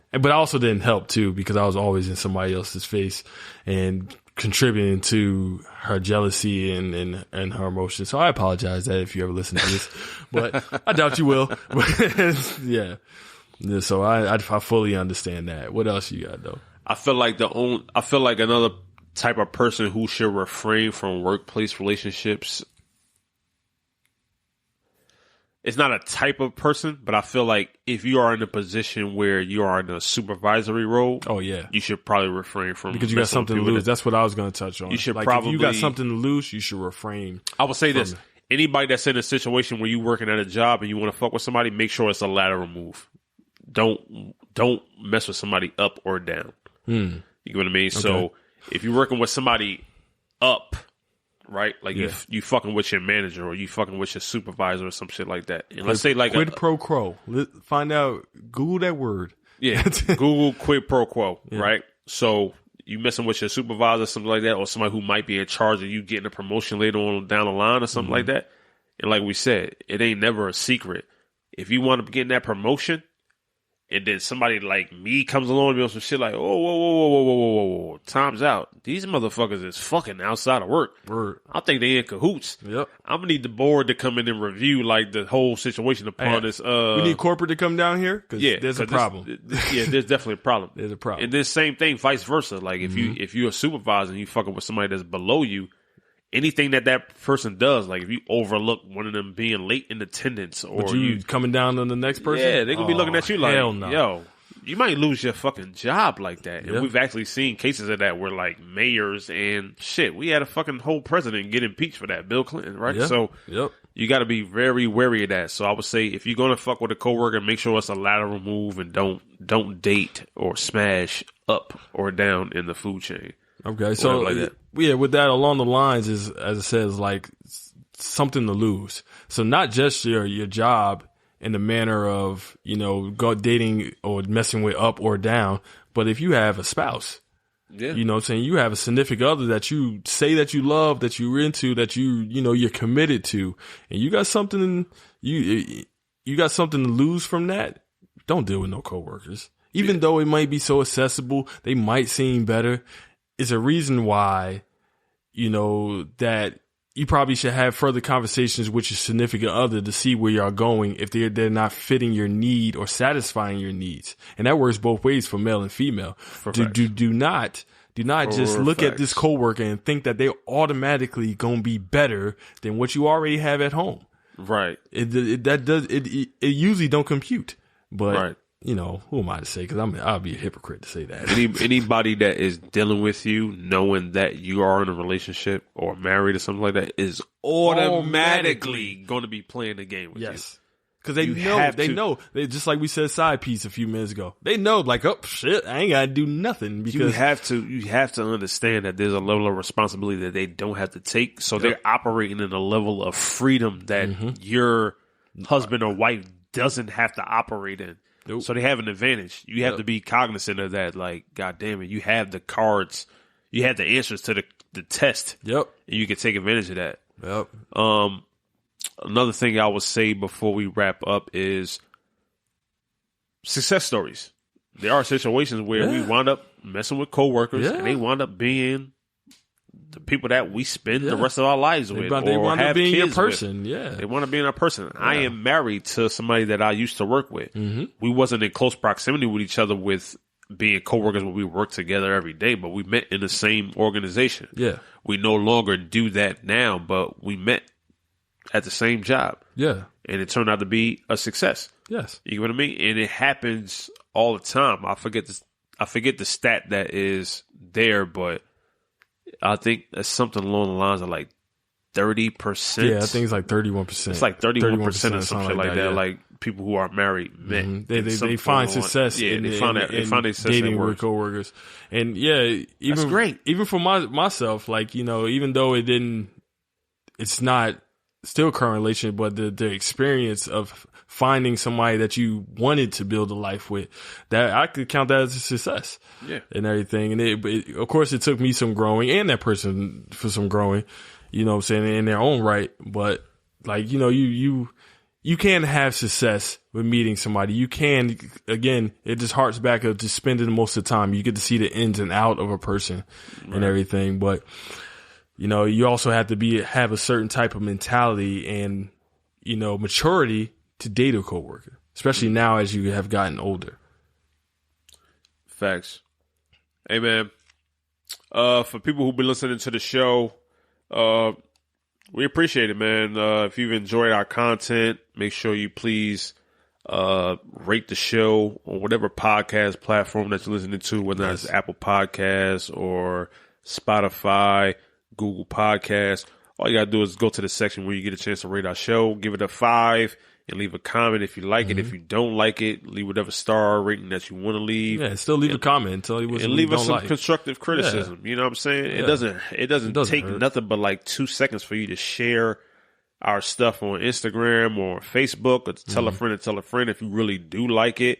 but I also didn't help too because I was always in somebody else's face and contributing to her jealousy and her emotions. So I apologize that if you ever listen to this, but I doubt you will. Yeah. So I fully understand that. What else you got though? I feel like another type of person who should refrain from workplace relationships. It's not a type of person, but I feel like if you are in a position where you are in a supervisory role, you should probably refrain from because you got something to lose. That's what I was going to touch on. You should if you got something to lose, you should refrain. I would say this: anybody that's in a situation where you're working at a job and you want to fuck with somebody, make sure it's a lateral move. Don't mess with somebody up or down. You know what I mean? Okay. So if you're working with somebody up, right? Like you fucking with your manager or you fucking with your supervisor or some shit like that. And let's say like quid pro quo. Find out. Google that word. Yeah. Google quid pro quo. Yeah. Right. So you messing with your supervisor, something like that, or somebody who might be in charge of you getting a promotion later on down the line or something like that. And like we said, it ain't never a secret. If you want to get that promotion, and then somebody like me comes along and be on some shit like, whoa, time's out. These motherfuckers is fucking outside of work. Word. I think they in cahoots. Yep. I'm gonna need the board to come in and review like the whole situation upon this. We need corporate to come down here because there's a problem. There's definitely a problem. There's a problem. And then same thing, vice versa. Like if you're a supervisor and you fucking with somebody that's below you, anything that person does, like if you overlook one of them being late in attendance or you coming down on the next person, they're gonna be looking at you like, hell no. yo, you might lose your fucking job like that. And we've actually seen cases of that where like mayors and shit, we had a fucking whole president get impeached for that, Bill Clinton, right? Yeah. So you got to be very wary of that. So I would say if you're going to fuck with a coworker, make sure it's a lateral move and don't date or smash up or down in the food chain. Okay, so like that. Yeah, with that along the lines is, as it says, like something to lose. So not just your job in the manner of, go dating or messing with up or down, but if you have a spouse, you know what I'm saying, you have a significant other that you say that you love, that you're into, that you're committed to, and you got something you got something to lose from that, don't deal with no coworkers. Even though it might be so accessible, they might seem better. It's a reason why, that you probably should have further conversations with your significant other to see where y'all going if they're not fitting your need or satisfying your needs. And that works both ways for male and female. Do not just look at this coworker and think that they're automatically going to be better than what you already have at home. Right. It usually don't compute. But who am I to say? Because I'll be a hypocrite to say that. Anybody that is dealing with you, knowing that you are in a relationship or married or something like that, is automatically going to be playing the game with you. Because they know. They just like we said, side piece a few minutes ago. They know, like, oh shit, I ain't got to do nothing. Because you have to understand that there's a level of responsibility that they don't have to take. So they're operating in a level of freedom that your husband or wife doesn't have to operate in. Nope. So they have an advantage. You have to be cognizant of that. Like, God damn it, you have the cards, you have the answers to the test. Yep. And you can take advantage of that. Yep. Another thing I would say before we wrap up is success stories. There are situations where we wind up messing with coworkers and they wind up being the people that we spend the rest of our lives with. They want to be your person. With. They want to be in our person. Yeah. I am married to somebody that I used to work with. Mm-hmm. We wasn't in close proximity with each other with being coworkers when we worked together every day, but we met in the same organization. Yeah. We no longer do that now, but we met at the same job. Yeah. And it turned out to be a success. Yes. You know what I mean? And it happens all the time. I forget the stat that is there, but I think it's something along the lines of like 30%. Yeah, I think it's like 31%. It's like 31% or something like that. Yeah. Like people who are married met. Mm-hmm. They find success. They find success dating with coworkers. And that's great. Even for myself, like, even though it's not still a current relationship, but the experience of finding somebody that you wanted to build a life with, that I could count that as a success. Yeah. And everything. And of course it took me some growing and that person for some growing, what I'm saying, in their own right. But like, you can have success with meeting somebody. You can, again, it just harks back to just spending most of the time. You get to see the ins and out of a person and everything. But, you also have to have a certain type of mentality and, maturity to date a coworker, especially now as you have gotten older. Facts. Hey, man. For people who've been listening to the show, we appreciate it, man. If you've enjoyed our content, make sure you please rate the show on whatever podcast platform that you're listening to, whether it's Apple Podcasts or Spotify, Google Podcasts. All you got to do is go to the section where you get a chance to rate our show, give it a 5, and leave a comment if you like it. If you don't like it, leave whatever star rating that you want to leave. Yeah, still leave a comment and tell you what you leave us some like. Constructive criticism. Yeah. You know what I'm saying? Yeah. It doesn't take nothing but like 2 seconds for you to share our stuff on Instagram or Facebook, or to tell a friend and tell a friend. If you really do like it,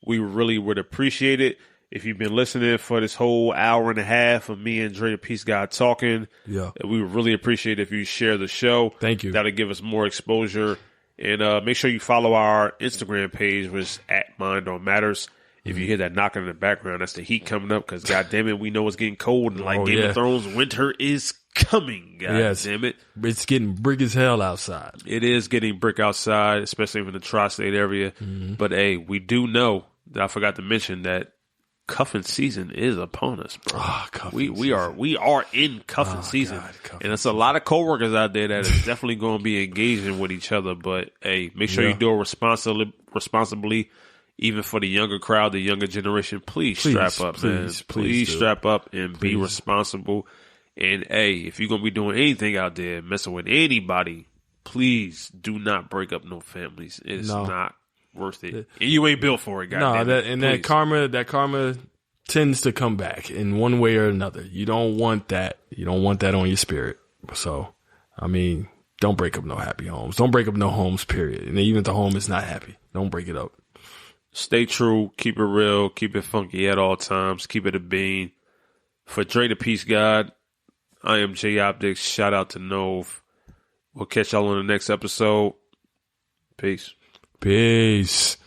we really would appreciate it. If you've been listening for this whole hour and a half of me and Dre the Peace God talking, we would really appreciate it if you share the show. Thank you. That'll give us more exposure. And make sure you follow our Instagram page, which is @MannonnMatters. If you hear that knocking in the background, that's the heat coming up, because God damn it, we know it's getting cold, and like Game of Thrones, winter is coming. God damn it. It's getting brick as hell outside. It is getting brick outside, especially in the tri-state area. But hey, we do know that I forgot to mention that cuffing season is upon us, bro. We are in cuffing season. And it's a lot of coworkers out there that is definitely going to be engaging with each other. But hey, make sure you do it responsibly. even for the younger crowd, the younger generation, please strap up, man. Please strap up and be responsible. And hey, if you're gonna be doing anything out there, messing with anybody, please do not break up no families. It's not worth it. And you ain't built for it, goddamn. That karma tends to come back in one way or another. You don't want that. You don't want that on your spirit. So, I mean, don't break up no happy homes. Don't break up no homes, period. And even if the home is not happy, don't break it up. Stay true. Keep it real. Keep it funky at all times. Keep it a bean. For Dre the Peace God, I am J Optics. Shout out to Nove. We'll catch y'all on the next episode. Peace. Peace.